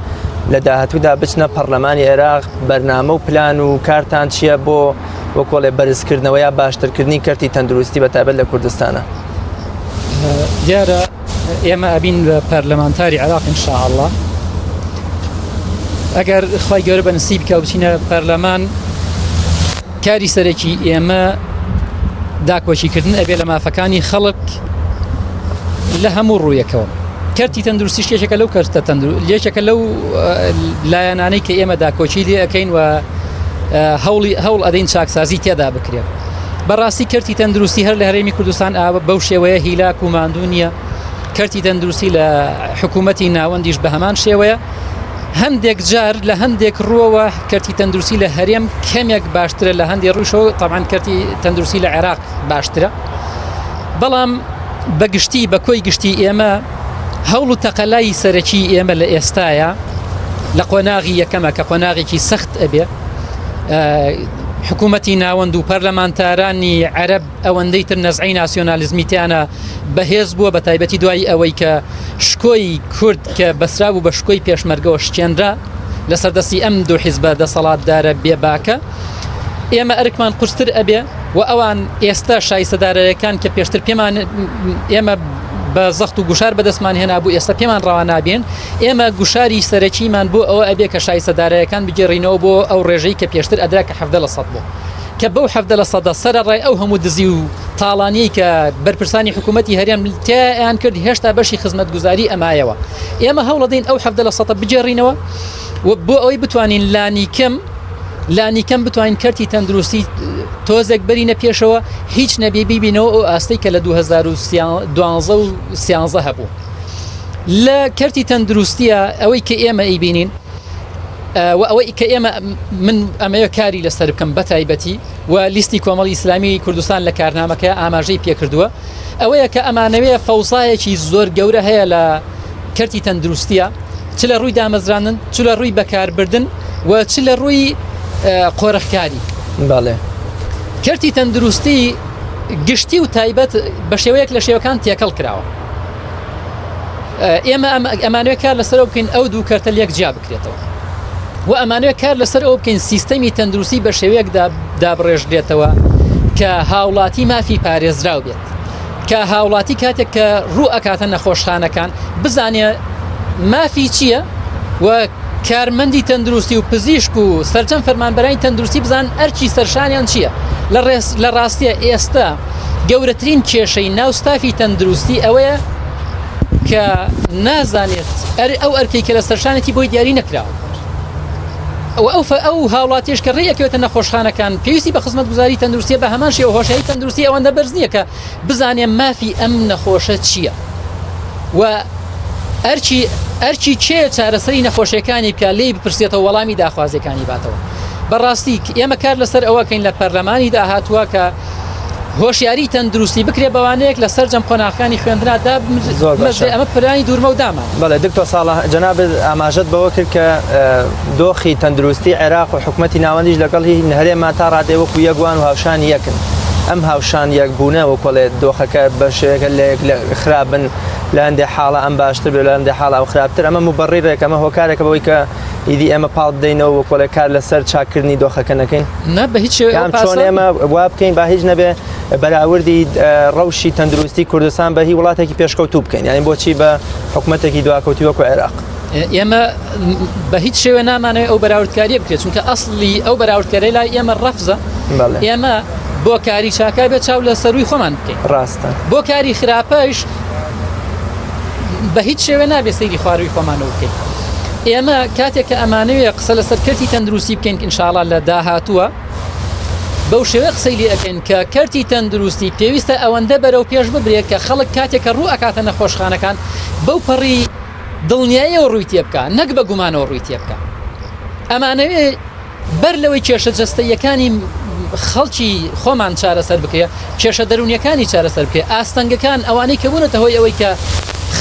لە داهاتوودا بچنە پەرلەمانی عێراق بەرنامە و پلان و کارتان چییە بۆ وەکۆڵێ بەرزکردنەوە یا باشترکردنی کەرتی تەندروستی بەتایبەت لە کوردستانە دیارە ئێمە ئەبین بە پەرلەمانتاری عێراق ئینشاءالله ئەگەر خی گەورە بە نسیب بکە بچینە پەرلەمان کاری سەرەکی ئێمە داکۆچیکردن ئەبێ لە مافەکانی خەڵک لە هەموو ڕوویەکەوە کەرتی تەندروستی شتێکێکە لەو کەرتە لێچەکە لەو لایەنانەی کە ئێمە داکۆچی لێ ئەەکەین و هەوڵ ئەدەین چاکسازی تێدا بکرێت بەڕاستی کەرتی تەندروستی هەر لە هەرێمی کوردستان بەو شێوەیە هیلاک و ماندوو نییە کەرتی تەندروستی لە حکوومەتی ناوەندیش بە هەمان شێوەیە هەندێک جار لە هەندێک ڕووەوە کەرتی تەندروستی لە هەرێم کەمێک باشترە لە هەندێک ڕووشەوە تاوان کەرتی تەندروستی لە عێراق باشترە بەڵام بەگشتی بە کۆی گشتی ئێمە هەوڵ و تەقەلای سەرەکی ئێمە لە ئێستاە لە قۆناغی یەکەمە کە قۆناغێکی سەخت ئەبێ حکوومەتی ناوەند و پەرلەمانتارانی عەرەب ئەوەندەی تر نەزعی ناسیۆنالیزمیتیانە بەهێز بووە بە تایبەتی دوای ئەوەی کە شکۆی کورد کە بەسرا بوو بە شکۆی پێشمەرگەوە شتێنرا لەسەر دەستی ئەم دوو حیزبە دەسەڵاتدارە بێباکە ئێمە ئەرکمان قورستر ئەبێ و ئەوان ئێستا شایستەدارەکان کە پێشتر پێمان ئێمە بە زەخت و گوشار بەدەستمان هێنا بوو ئێستا پێمان ڕاوانابێن ئێمە گوشاری سەرەکیمان بۆ ئەوە ئەبێ کە شایستەدارەکان بگێڕینەوە بۆ ئەو ڕێژەی کە پێشتر ئەدرا کە 70% بوو کە بەو 70% سەرڕای ئەو هەموو دزی و تاڵانەی کە بەرپرسانی حکوومەتی هەرێم تیان کرد هێشتا بەشی خزمەتگوزاری ئەمایەوە ئێمە هەوڵەدەین ئەو 70% بجێڕینەوە و بۆ ئەوەی بتوانین لانی کەم بتوانین کەرتی تەندروستی تۆزێک بەرینە پێشەوە هیچ نەبێ بیبینەوە ئەو ئاستەی کە لە 2012 و 13 هەبوو لە کەرتی تەندروستیە ئەوەی کە ئێمە ئەیبینین و ئەوەی کە ئێمە من ئەمەیە کاری لەسەر بکەم بەتایبەتی و لیستی کۆمەڵی ئیسلامی کوردستان لە کارنامەکە ئاماژەی پێکردووە ئەوەیە کە ئەمانەوەیە فەوزایەکی زۆر گەورە هەیە لە کەرتی تەندروستیە چ لە ڕووی دامەزرانن چ لە ڕووی بەکاربردن و چ لە ڕووی قۆرەخکاری باڵێ کەرتی تەندروستی گشتی و تایبەت بە شێوەیەک لە شێوەکان تێکەڵ کراوە ئێمە ئەمانوێت کار لەسەر بکەین ئەو دوو کەرتە لێک جیا بکرێتەوە و ئەمانوێت کار لەسەر ئەو بکەین سیستەمی تەندروستی بە شێوەیەک دابڕێژرێتەوە کە هاوڵاتی مافی پارێزراو بێت کە هاوڵاتی کاتێک کە ڕوو ئەکاتە نەخۆشخانەکان بزانێ مافی چییە و کارمەندی تەندروستی و پزیشک و سەرجەم فەرمانبەرانی تەندروستی بزان ئەرچی سەرشانیان چییە لە ڕاستیە ئێستا گەورەترین کێشەی ناوستافی تەندروستی ئەوەیە کە نازانێت ئەو ئەرکەی کە لە سەرشانێتی بۆی دیاری نەکراوە ئەو هاوڵاتیش کە ڕێیەکەوێتە نەخۆشخانەکان پێویستی بە خزمەت گوزاری تەندروستی بە هەمان شێوە هۆشایی تەندروستی ئەوەندە بەرز نییە کە بزانێ مافی ئەم نەخۆشە چییە و ئەرچی چێ چارەسەری نەخۆشیەکانی پیا لێی بپرسێتەوە وەڵامی داخوازیەکانی باتەوە بەڕاستی ئێمە کار لەسەر ئەوەکەین لە پەرلەمانی داهاتووە کە هۆشیاری تەندروستی بکرێ بەوانەیەک لە سەرجەم قۆناغەکانی خوێندنادا ئەمە پرانی دوورمە و دامان بەڵێ دکتۆر ساڵح جەناب ئاماژەت بەوە کرد کە دۆخی تەندروستی عێراق و حکوومەتی ناوەندیش لەگەڵ هەرێما تا ڕادێوەکو یەکوان و هاوشانی یەکن ئەم هاوشان یەکبوونە و کۆڵێت دۆخەکە بەشێکە لە خراپن لە هەندێک حاڵە ئەم باشتر بێ لە هەندێک حاڵە ئەو خراپتر ئەمە مبەڕیرێک ئەمە هۆکارێکە بەوەی کە ئیدی ئێمە پاڵ بدەینەوە و کۆڵێک کار لەسەر چاکردنی دۆخەکە نەکەین بە هیچ چۆن ئێمە وا بکەین با هیچ نەبێ بەراوردی ڕەوشی تەندروستی کوردستان بە هی وڵاتێکی پێشکەوتوو بکەین یعنی بۆچی بە حکوومەتێکی دواکەوتی وەکو عێراق ئێمە بە هیچ شێوە نامانەوە ئەو بەراوردکاریە بکرێت چونکە ئەسڵی ئەو بەراوردکاری لای ئێمە ڕەفزە ئێمە بۆ کاری چاکای بێت چاو لە سەروی خۆمان بکەین ڕاستە بۆ کاری خراپەش بە هیچ شێوە نابێت سەیری خواروی خۆمانەوە بکەین ئێمە کاتێک کە ئەمانەوێت قسە لەسەر کەرتی تەندروستی بکەین ئینشاڵڵا لە داهاتووە بەو شێوە قسەی لێ ئەەکەین کە کەرتی تەندروستی پێویستە ئەوەندە بەرەو پێش ببرێت کە خەڵک کاتێک کە ڕوو ئەکاتە نەخۆشخانەکان بەو پەڕی دڵنیاییەوە ڕووی تێ بکە نەک بە گومانەوە ڕووی تێ بکە ئەمانەوێ بەر لەوەی کێشە جەستەیەکانی خەڵکی خۆمان چارەسەر بکرێ کێشە دەرونیەکانی چارەسەر بکرێ ئاستەنگەکان ئەوانەی کە بوونەتە هۆی ئەوەی کە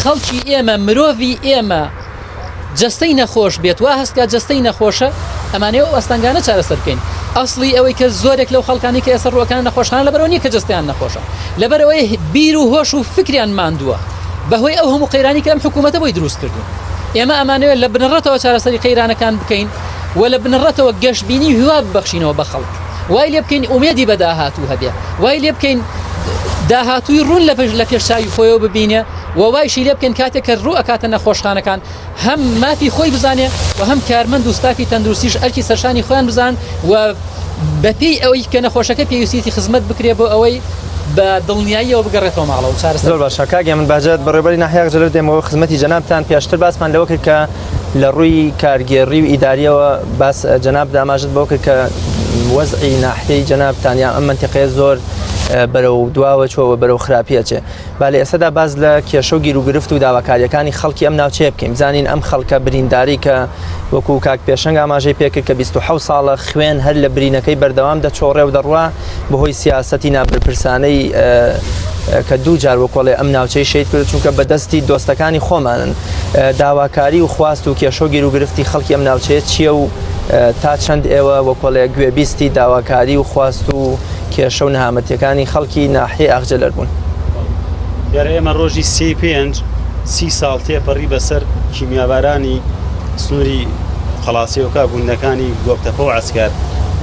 خەڵکی ئێمە مرۆڤی ئێمە جەستەی نەخۆش بێت وا هەستکە جەستەی نەخۆشە ئەمانەوە ئەستەنگانە چارەسەر بکەین ئەسڵی ئەوەی کە زۆرێک لەو خەڵکانی کە ئێستا ڕووەکان نەخۆشخانە لەبەرەوە نیە کە جەستیان نەخۆشە لەبەرەوەی بیر و هۆش و فکریان ماندووە بەهۆی ئەو هەموو قەیرانی کە ئەم حکوومەتە بۆی دروست کردوون ئێمە ئەمانەوێت لە بنەڕەتەوە چارەسەری قەیرانەکان بکەین و لە بنەڕەتەوە گەشتبینی هیوا ببەخشینەوە بە خەڵک وای لێ بکەین ئومێدی بە داهاتوو هەبێ وای لێ بکەین داهاتووی ڕوون لە پێشچاوی خۆیەوە ببینێ و وایشی لێ بکەین کاتێک کە ڕوو ئەکاتە نەخۆشخانەکان هەم مافی خۆی بزانێ و هەم کارمەند و ستافی تەندروستیش ئەرکی سەرشانی خۆیان بزان و بەپێی ئەوەی کە نەخۆشەکە پێویستیی خزمەت بکرێ بۆ ئەوەی بە دڵنیاییەوە بگەڕێتەوە ماڵەوە و چارەسەر زۆر باشە کاگە من باجات بەڕێوەبەری ناحیەک جلو دێمەوە خزمەتی جەنابتان پێشتر باسمان لەوە کرد کە لە ڕووی کارگێڕی و ئیداریەوە باس جەناب داماژت بەوە کرد کە وەزعی ناحیەی جەنابتان یا ئەم منتیقەیە زۆر بەرەو دواوە چۆوە بەرەو خراپیەچێ با لە ئێستادا باز لە کێشە و گیر و گرفت و داواکاریەکانی خەڵکی ئەم ناوچەیە بکەین بزانین ئەم خەڵکە برینداری کە وەکو کاک پێشەنگ ئاماژەی پێکرد کە 27 ساڵە خوێن هەر لە برینەکەی بەردەوام دەچۆڕێ و دەڕوا بەهۆی سیاسەتی نابرپرسانەی کە دوو جار وەکۆڵێ ئەم ناوچەی شید کرد چونکە بەدەستی دۆستەکانی خۆمانن داواکاری و خواست و کێشە و گیر و گرفتی خەڵکی ئەم ناوچەیە چییە و تا چەند ئێوە وەکۆڵێ گوێبیستی داواکاری و خواست و کێشە و نەهامەتیەکانی خەڵکی ناحیەی ئاخجەلەر بوون دیارە ئێمە ڕۆژی 30 ساڵ تێپەڕی بەسەر کیمیابارانی سنووری خەڵاسیەوەکە گوندەکانی گۆپتەپە و عەسکەر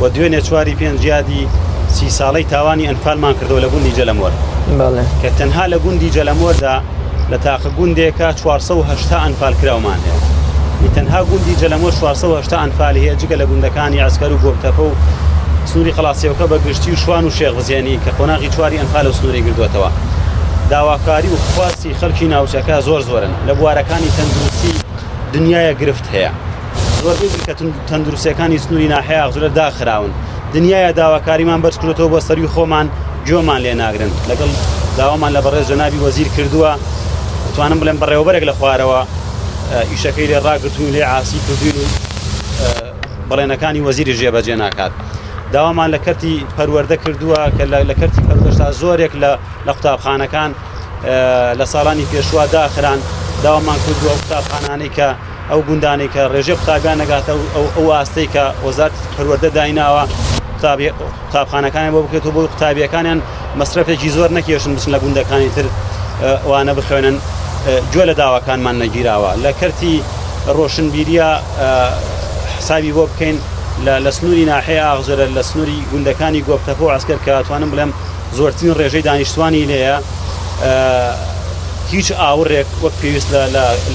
و دوێنێ چواری پێنجیادی 30 ساڵەی تاوانی ئەنفالمان کردەوە لە گوندی جەلەمۆر کە تەنها لە گوندی جەلەمۆردا لە تاقە گوندێکە 480 ئەنفال کراومان هەیە تەنها گوندی جەلەمۆر 480 ئەنفال هەیە جگە لە گوندەکانی عەسکەر و گۆپتەپە و سنووری خەڵاسیەوەکە بە گشتی و شوان و شێخ کە قۆناغی چواری ئەنفال و سنووری گردووەتەوە داواکاری و خواستی خەڵکی ناوچەکە زۆر زۆرن لە بوارەکانی تەندروستی دنیایە گرفت هەیە زۆربەی کە تەندروستیەکانی سنووری ناحیە ئاغجەلەر داخراون دنیایە داواکاریمان بەرز کردەوە بۆ سەروی خۆمان جۆمان لێ ناگرن لەگەڵ داوامان لە بەڕێز جەنابی وەزیر کردووە توانم بڵێم بەڕێوەبەرێک لە خوارەوە ئیشەکەی لێ ڕاگرتوون لێ عاسی کردوین و بەڵێنەکانی وەزیری جێبەجێ ناکات داوامان لە کەرتی پەروەردە کردووە کە لە کەرتی پەروەردەشتا زۆرێک لە قوتابخانەکان لە ساڵانی پێشووا داخران داوامان کردووە قوتابخانانەی کە ئەو گوندانەی کە ڕێژەی قوتابیان نەگاتە ئەو ئاستەی کە وەزارەتی پەروەردە دایناوە قوتابخانەکانی بۆ بکرێتەوە بۆ قوتابیەکانیان مەسرەفێکی زۆر نەکێشن بچن لە گوندەکانی تر وانە بخوێنن گوێ لە داواکانمان نەگیراوە لە کەرتی ڕۆشنبیریە حسابی بۆ بکەین لە سنووری ناحەیە ئاغجرە لە سنووری گوندەکانی گۆبتەپە و عسکەر کە توانم بڵێم زۆرترین ڕێژەی دانیشتوانی لێیە هیچ ئاوڕێک وەک پێویست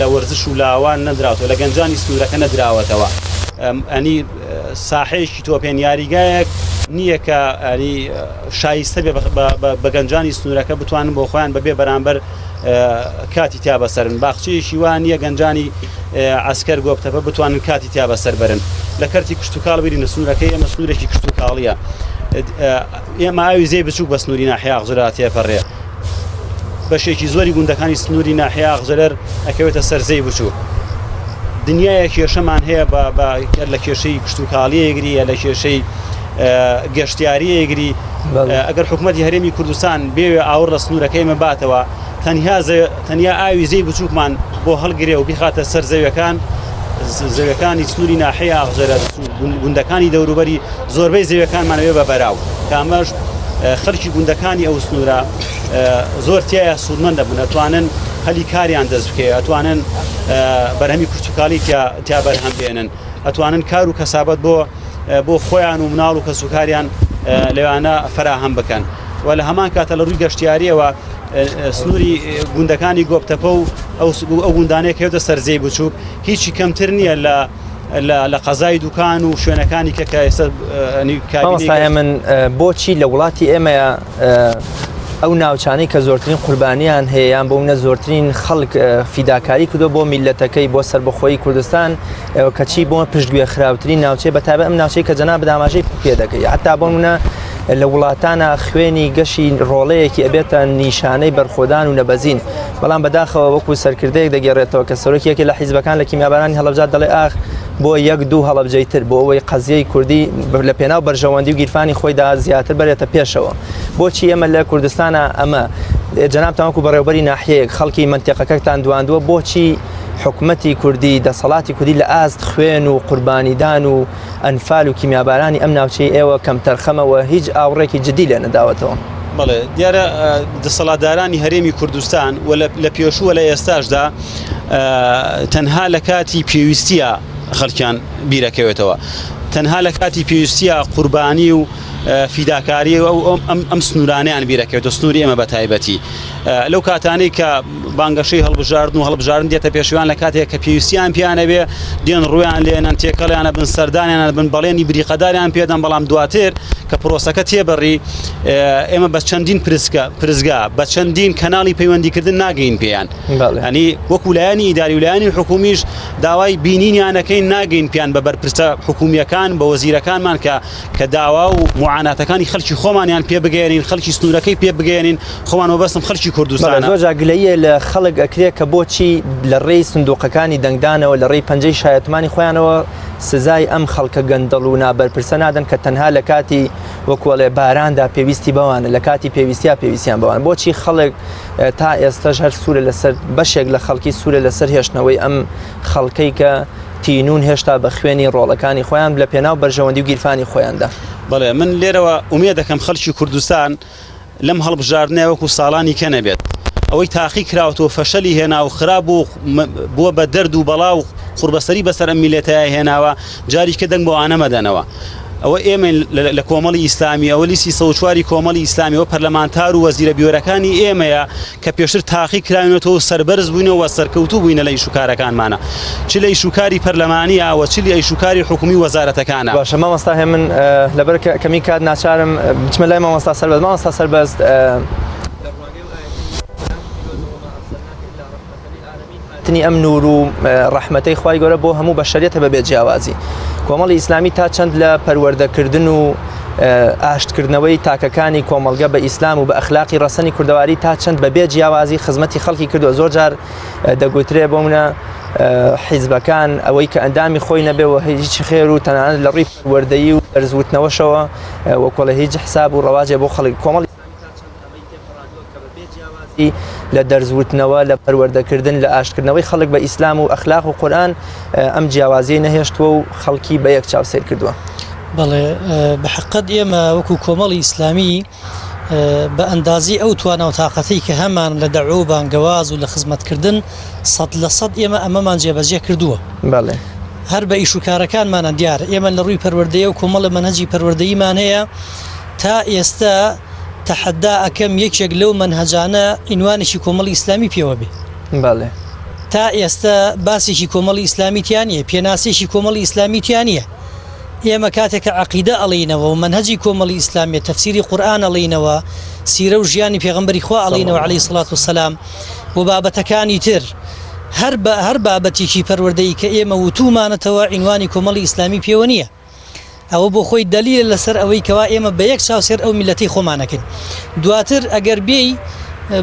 لە وەرزش و لاوان نەدراوەوە لە گەنجانی سنوورەکە نەدراوەتەوە ئەنی ساحەیەکی تۆپێن یاریگایەک نییە کە شایستە بێ بە گەنجانی سنوورەکە بتوانن بۆ خۆیان بەبێ بەرامبەر کاتی تیا بەسەرن باخچەیەکی وان نییە گەنجانی عسکەر گۆبتەپە بتوانن کاتی تیا بەسەر برن لە کەرتی کشت و کاڵ بینە سنوورەکەی ئێمە سنوورێکی کشت و کاڵیە ئێمە ئاوی زێ بچوو بە سنووری ناحەیە ئاغجرە تێپەڕێ بەشێکی زۆری گوندەکانی سنووری ناحەیە ئاغجرەر ئەکەوێتە سەرزەی بچوو دنیایە کێشەمان هەیە لە کێشەی کشت و کاڵیەگری لە کێشەی گەشتیاریەگری ئەگەر حکوومەتی هەرێمی کوردستان بێوێ ئاور لە سنوورەکەی مەباتەوە تەنیا ئاوی زەی بچووکمان بۆ هەڵگرێ و بیخاتە سەر زەویەکانی سنووری ناحەیە ئاغجرە گوندەکانی دەوروبەری زۆربەی زەویەکانمانەوێ بە بەراو کامەش خەڵکی گوندەکانی ئەو سنوورە زۆر تایە سوودمەندە بوون ئەتوانن هەلی کاریان دەست بکەوێت ئەتوانن بەرهەمی کورتتوکاڵی تیا بەرهەم بێنن ئەتوانن کار و کەسابەت بۆ خۆیان و مناڵ و کەسوکاریان لەوانە فراهەم بکەن و لە هەمان کاتە لە ڕووی گەشتیاریەوە سنووری گوندەکانی گۆبتەپە و ئەو گوندانەیە کەوتە سەرزەی بچووک هیچی کەمتر نییە لە قەزای دوکان و شوێنەکانی کە ئێستا من بۆچی لە وڵاتی ئێمەیە ئەو ناوچانەی کە زۆرترین قوربانیان هەیە یان بۆ منە زۆرترین خەڵک فیداکاری کردو بۆ میلەتەکەی بۆ سربەخۆیی کوردستان کەچی بۆ پشتگوێ خراوترین ناوچەی بەتابەت ئەم ناوچەی کە جەناب داماژەی پێ دەکەی حتا بۆ منە لە وڵاتانە خوێنی گەشی ڕۆڵەیەکی ئەبێتە نیشانەی بەرخۆدان و نەبەزین بەڵام بەداخەوە وەکو سەرکردەیەک دەگەڕێتەوە کە سەرۆکیەکی لە حیزبەکان لە کیمیابارانی هەڵەبجات دەڵێ ئاخ بۆ یەک دوو هەڵەبجەیتر بۆ ئەوەی قەزیەی کوردی لە پێناو بەرژەوەندی و گیرفانی خۆیدا زیاتر بەرێتە پێشەوە بۆچی ئێمە لە کوردستانە ئەمە جەناب تاوەکو بەڕێوەبەری ناحیەیەک خەڵکی منتیقەکەتان دواندووە بۆچی حکوومەتی کوردی دەسەڵاتی کوردی لە ئاست خوێن و قوربانیدان و ئەنفال و کیمیابارانی ئەم ناوچەی ئێوە کەم تەرخەمەوە هیچ ئاوڕێکی جدی لێ نەداوەتەوە بەڵێ دیارە دەسەڵاتدارانی هەرێمی کوردستان و لە پێشووە لە ئێستاشدا تەنها لە کاتی پێویستیە خەڵکیان بیرەکەوێتەوە تەنها لە کاتی پێویستیە قوربانی و فیداکاری و ئەم سنوورانیان بیرەکەوێتە سنووری ئێمە بە تایبەتی لەو کاتانەی کە بانگەشەی هەڵبژاردن و هەڵبژاردن دێتە پێشویان لە کاتێک کە پێویستیان پیانە بێ دێن ڕویان لێنان تێکەڵیانە بن سەردانیانە بن بەڵێنی بریقەداریان پێدەن بەڵام دواتر کە پرۆسەکە تێبڕی ئێمە بە چەندین پرزگا بە چەندین کەناڵی پەیوەندیکردن ناگەین پێیان هەنی وەکو لایەنی ئیداری و لایەنی حکومیش داوای بینینیانەکەی ناگەین پیان بە بەرپرسە حکومیەکان بە وەزیرەکانمان کە داوا و معاناتەکانی خەڵکی خۆمانیان پێ بگەێنین خەڵکی سنوورەکەی پێ بگەێنین خۆمان وەبەستم خەڵکی کوردستان زۆر جاگلەیە لە خەڵک ئەکرێت کە بۆچی لە ڕێی سندوقەکانی دەنگدانەوە لە ڕێی پەنجەی شایەتمانی خۆیانەوە سزای ئەم خەڵکە گەندەڵ و نابەرپرسە نادەن کە تەنها لە کاتی وەکوڵێ باراندا پێویستی بەوانە لە کاتی پێویستیان بەوان بۆچی خەڵک تا ئێستاش هەر سوورە لەسەر بەشێک لە خەڵکی سوورە لەسەر هێشتنەوەی ئەم خەڵکەی کە تینون هێشتا بە خوێنی ڕۆڵەکانی خۆیان لە پێناو بەرژەوەندی و گیرفانی خۆیاندا بەڵێ من لێرەوە ئومێ دەکەم خەڵکی کوردستان لەم هەڵبژاردنەوە وەکو ساڵانی کە نەبێت ئەوەی تاقی کراوەوە فەشەلی هێنا و خراپ بووە بە دەرد و بەڵا و قوربەسەری بەسەر ئەم میلەتەیە هێناوە جاریکە دەنگ بۆ ئانەمەدەنەوە ئەوە ئێمە لە کۆمەڵی ئیسلامی ئەوە لیستی سەوچواری کۆمەڵی ئیسلامی و پەرلەمانتار و وەزیرە بیۆرەکانی ئێمەیە کە پێشتر تاقی کراونەوە سەربەرز بووینەوە سەرکەوتوو بووینە لە ئیشوکارەکانمانە چ لە ئیشوکاری پەرلەمانیە و چ لە ئیشوکاری حکومی وەزارەتەکانە باشە مامۆستا هێ من لەبەر کەمی کات ناچارم بچمە لای مامۆستا سەربەست تنی ئەم نور و ڕەحمەتەی خوای گەورە بۆ هەموو بەشەریەتە بەبێ جیاوازی کۆمەڵی ئیسلامی تا چەند لە پەروەردەکردن و ئاشتکردنەوەی تاکەکانی کۆمەڵگە بە ئیسلام و بە ئەخلاقی ڕەسەنی کوردەواری تا چەند بەبێ جیاوازی خزمەتی خەڵکی کردووە زۆر جار دەگوترێ بۆ منە حیزبەکان ئەوەی کە ئەندامی خۆی نەبێەوە هیچ خێر و تەنانەت لە ڕووی پەروەردەیی و دەرزوتنەوەشەوە وەکۆڵە هیچ حساب و ڕەواجێ بۆ خەڵک کۆمەڵی لە دەرزوتنەوە لە پەروەردەکردن لە ئاشتکردنەوەی خەڵک بە ئیسلام و ئەخلاق و قورئان ئەم جیاوازیە نەهێشتووە و خەڵکی بە یەک چاوسێر کردووە بەڵێ بە حقیقەت ئێمە وەکو کۆمەڵی ئیسلامی بە ئەندازی ئەو توانە و تااقەتەی کە هەمان لە دەعوە و بانگەواز و لە خزمەتکردن 100% ئێمە ئەمەمان جێبەجێ کردووە بەڵێ هەر بە ئیش و کارەکانمانە دیار ئێمە لە ڕووی پەروەردەیە و کۆمەڵە مەنهەجی پەروەردەییمان هەیە تا ئێستا تەحەدا ئەکەم یەکێک لەو مەنهەجانە ئینوانێکی کۆمەڵی ئیسلامی پێوە بێ تا ئێستا باسێکی کۆمەڵی ئیسلامیتیان نیە پێناسێکی کۆمەڵی ئیسلامیتیان نیە ئێمە کاتێکە عەقیدە ئەڵێنەوە و مەنهەجی کۆمەڵی ئیسلامیە تەفسیری قورئان ئەڵێنەوە سیرە و ژیانی پێغەمبەری خوا ئەڵێنەوە عەلەیهی سڵات وسەلام و بابەتەکانی تر هەر بابەتێکی پەروەردەیی کە ئێمە وتومانەتەوە عنوانی کۆمەڵی ئیسلامی پێوە نییە ئەوە بۆ خۆی دلیل لەسەر ئەوەی کەوا ئێمە بە یەک چاوسێر ئەو میلەتەی خۆمانەکەین دواتر ئەگەر بێی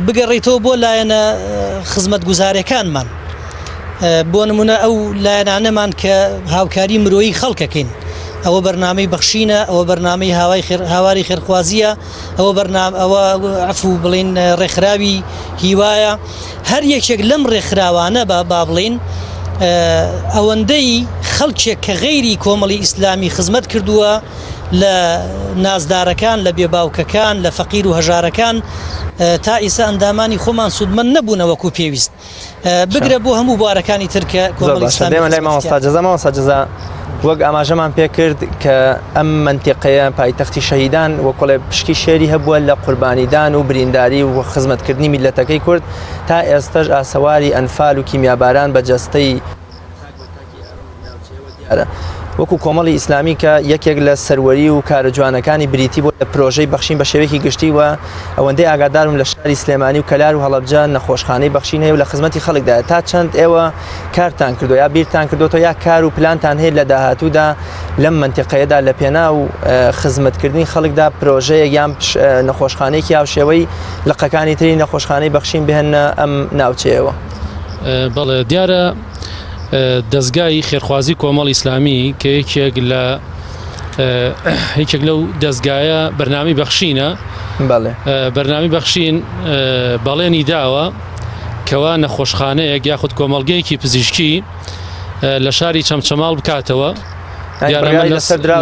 بگەڕێیتەوە بۆ لایەنە خزمەتگوزارەکانمان بۆ نمونە ئەو لایەنانەمان کە هاوکاری مرۆیی خەڵکەکەین ئەوە بەرنامەی بەخشینە ئەوە بەرنامەی هاواری خێرخوازیە ئەوە ئەوە عفو بڵێن ڕێکخراوی هیوایە هەر یەکێک لەم ڕێکخراوانە با بڵێن ئەوەندەی خەڵکێک کە غەیری کۆمەڵی ئیسلامی خزمەت کردووە لە نازدارەکان لە بێباوکەکان لە فەقیر و هەژارەکان تا ئیسا ئەندامانی خۆمان سوودمەند نەبوونە وەکو پێویست بگرە بۆ هەموو بوارەکانی ترکە کۆمەڵی ئیسلامی وەک ئاماژەمان پێ کرد کە ئەم منتیقەیە پایتەختی شەهیدان وەکڵێ پشکی شێری هەبووە لە قوربانیدان و برینداری و خزمەتکردنی میلەتەکەی کورد تا ئێستش ئاسەواری ئەنفال و کیمیاباران بە جەستەی دیارە وەکو کۆمەڵی ئیسلامی کە یەکێک لە سەروەری و کارە جوانەکانی بریتی بۆ لە پرۆژەی بەخشین بە شێوەیەکی گشتی و ئەوەندەی ئاگادارم لە شاری سلێمانی و کەلار و هەڵەبجە نەخۆشخانەی بەخشین هەیە و لە خزمەتی خەڵکدایە تا چەند ئێوە کارتان کردو یا بیرتان کردوتەوە یا کار و پلانتان هەیە لە داهاتوودا لەم منتیقەیەدا لە پێنا و خزمەتکردنی خەڵکدا پرۆژەیەک یان نەخۆشخانەیەکی هاوشێوەی لقەکانی تری نەخۆشخانەی بەخشین بهێنە ئەم ناوچەیەوە بەڵێ دیارە دەستگای خێرخوازی کۆمەڵ ئیسلامی کە یەکێک لەو دەستگایە بەرنامی بەخشینە بەرنامی بەخشین بەڵێنی داوە کەوا نەخۆشخانەیەک یاخود کۆمەڵگەیەکی پزیشکی لە شاری چەمچەماڵ بکاتەوە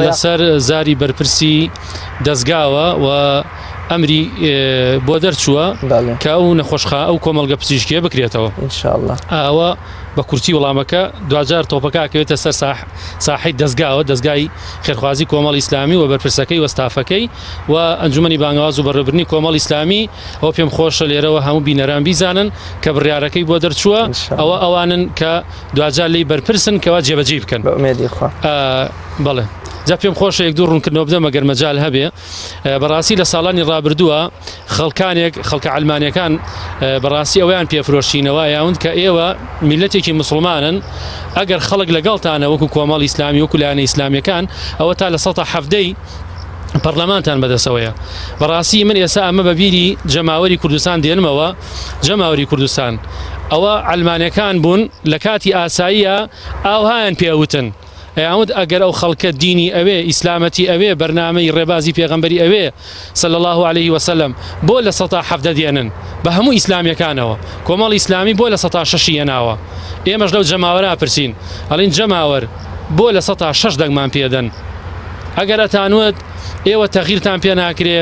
لەسەر زاری بەرپرسی دەستگاوە و ئەمری بۆ دەرچووە کە ئەو نەخۆشخا ئەو کۆمەڵگە پزیشکیە بکرێتەوە ئینشاءالله ئەوە بە کورتی وەڵامەکە دوجار تۆپەکەکەوێتە سەر ساحەی دەستگاوە دەستگای خێرخوازی کۆمەڵ ئیسلامی و بەرپرسەکەی وەستافەکەی و ئەنجومەنی بانگەواز و بەڕێوەبردننی کۆمەڵ ئیسلامی ئەوە پێم خۆشە لێرەوە هەموو بینەران بیزانن کە بڕیارەکەی بۆ دەرچووە ئەوە ئەوانن کە دوجار لی بەرپرسن کەوا جێبەجێ بکەن بەڵێ جا پێم خۆشە یەک دوو ڕوونکردنەوە بدەم ئەگەر مەجال هەبێ بەڕاستی لە ساڵانی ڕابردووە خەڵکە ئەلمانیەکان بەڕاستی ئەویان پێفرۆشینەوە یاوند کە ئێوە میلەتێکی مسلمانن ئەگەر خەڵک لەگەڵتانە وەکو کۆمەڵ ئیسلامی وەکو لایەنە ئیسلامیەکان ئەوە تا لە 170 پەرلەمانتان بەدەسەوەیە بەڕاستی من ئێستا ئەمە بەبیری جەماوەری کوردستان دێنمەوە جەماوەری کوردستان ئەوە ئەلمانیەکان بوون لە کاتی ئاساییە ئاوهایان پێوتن ئەوەند ئەگەر ئەو خەڵکە دینی ئەوێ ئیسلامەتی ئەوێ بەرنامەی ڕێبازی پێغەمبەری ئەوێ صلی الله عليه وسلم بۆ لە 170 دێنن بە هەموو ئیسلامیەکانەوە کۆمەڵ ئیسلامی بۆ لە 106 هێناوە ئێمەش لەو جەماوەرا پرسین ئەڵین جەماوەر بۆ لە 106 دەنگمان پێدەن ئەگەر ئەتانوت ئێوە تەغییرتان پێ ناکرێ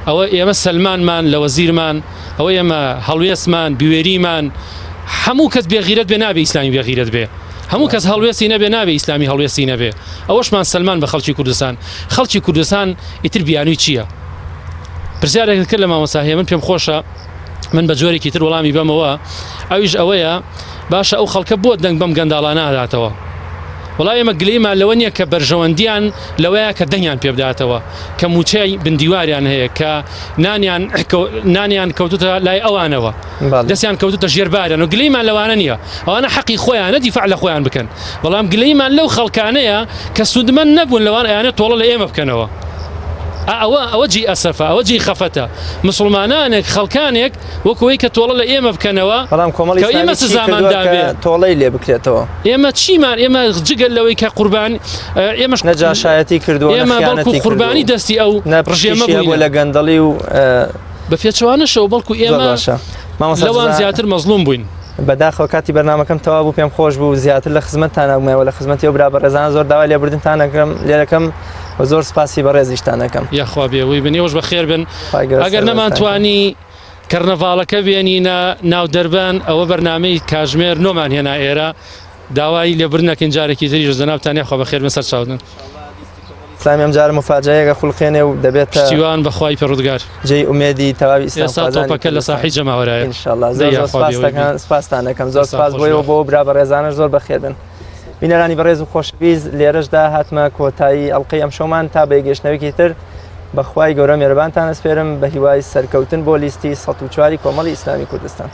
ئەوە ئێمە سەلمانمان لە وەزیرمان ئەوە ئێمە هەڵوێستمان بوێریمان هەموو کەس بێغیرەت بێ نابێ ئیسلامی بێغیرەت بێ هەموو کەس هەڵوێستی نەبێ نابێ ئیسلامی هەڵوێستی نەبێ ئەوەشمان سەلمان بە خەڵکی کوردستان ئیتر بیانووی چییە پرسیارێک کرد لە مامۆستا هەیە من پێم خۆشە من بە جۆرێکی تر وەڵامی بەمەوە ئەویش ئەوەیە باشە ئەو خەڵکە بۆ دەنگ بەم گەنداڵانە هاتەوە وڵای ئێمە گلەیمان لەوە نییە کە بەرژەوەندیان لەوەیە کە دەنگیان پێ بداتەوە کە موچەی بندیواریان هەیە کە نانیان کەوتوتە لای ئەوانەوە دەستیان کەوتوتە ژێرباریان و گلەیمان لەوانە نییە ئەوانە حەقی خۆیانە دیفاع لە خۆیان بکەن بەڵام گلەیمان لەو خەڵکانەیە کە سوودمەند نەبوون لەوان ئەیانە تۆڵە لە ئێمە بکەنەوە ئەوە جی ئەسەفە ئەوە جی خەفەتە مسلمانانێک خەڵکانێک وەکوەی کە تۆڵە لە ئێمە بکەنەوە ئێمە سزاماندابێ تۆڵەی لێ بکرێتەوە ئێمە چیمان ئێمە جگەل لەوەی کە قوربانی ئێمەش نەجاشایەتی کردووە ئێمە بەڵکو قوربانی دەستی ئەو ڕژێمە بووە لە گەندەڵی و بە پێچوانەشەوە بەڵکو ئێمە لەوان زیاتر مەزلوم بووین بەداخەوە کاتی بەرنامەکەم تەواو بوو پێم خۆش بوو زیاتر لە خزمەتتان ئەومەوە لە خزمەتی و برا بەڕێزان زۆر داوای لێبردنتان ئەەکەم لێرەکەم و زۆر سپاسی بە ڕێزیشتانەکەم یاخوا بێەوەی بنێوەش بە خێر بن ئەگەر نەمانتوانی کەرنەڤاڵەکە بێنینە ناو دەربەن ئەوە بەرنامەی کاژمێر نۆمان هێنا ئێرە داوای لێبرنەکەین جارێکی تری جەنابتان خۆ بەخێر بەسەر چاودن. سامی ئەم جارە مفاجەیەکە خوڵقێنێ و دەبێت پشتیوان بەخوای پەروەردگار جێی ئومێدی تەواوی ئێستا تۆپەکە لە ساحی جەماوەرایە ئینشاءالله زۆر سپاستان دەکەم زۆر سپاس بۆیەوە بۆ برا بە ڕێزانش زۆر بەخێر بن. بینەرانی بەڕێز و خۆشەویست لێرەشدا هاتمە کۆتایی ئەڵقەی ئەم شەومان تا بە گەشتنەوەیەکی تر بەخوای گەورە میێرەبانتان ئەسپێرم بە هیوای سەرکەوتن بۆ لیستی ١٠٤ کۆمەڵی ئیسلامی کوردستان.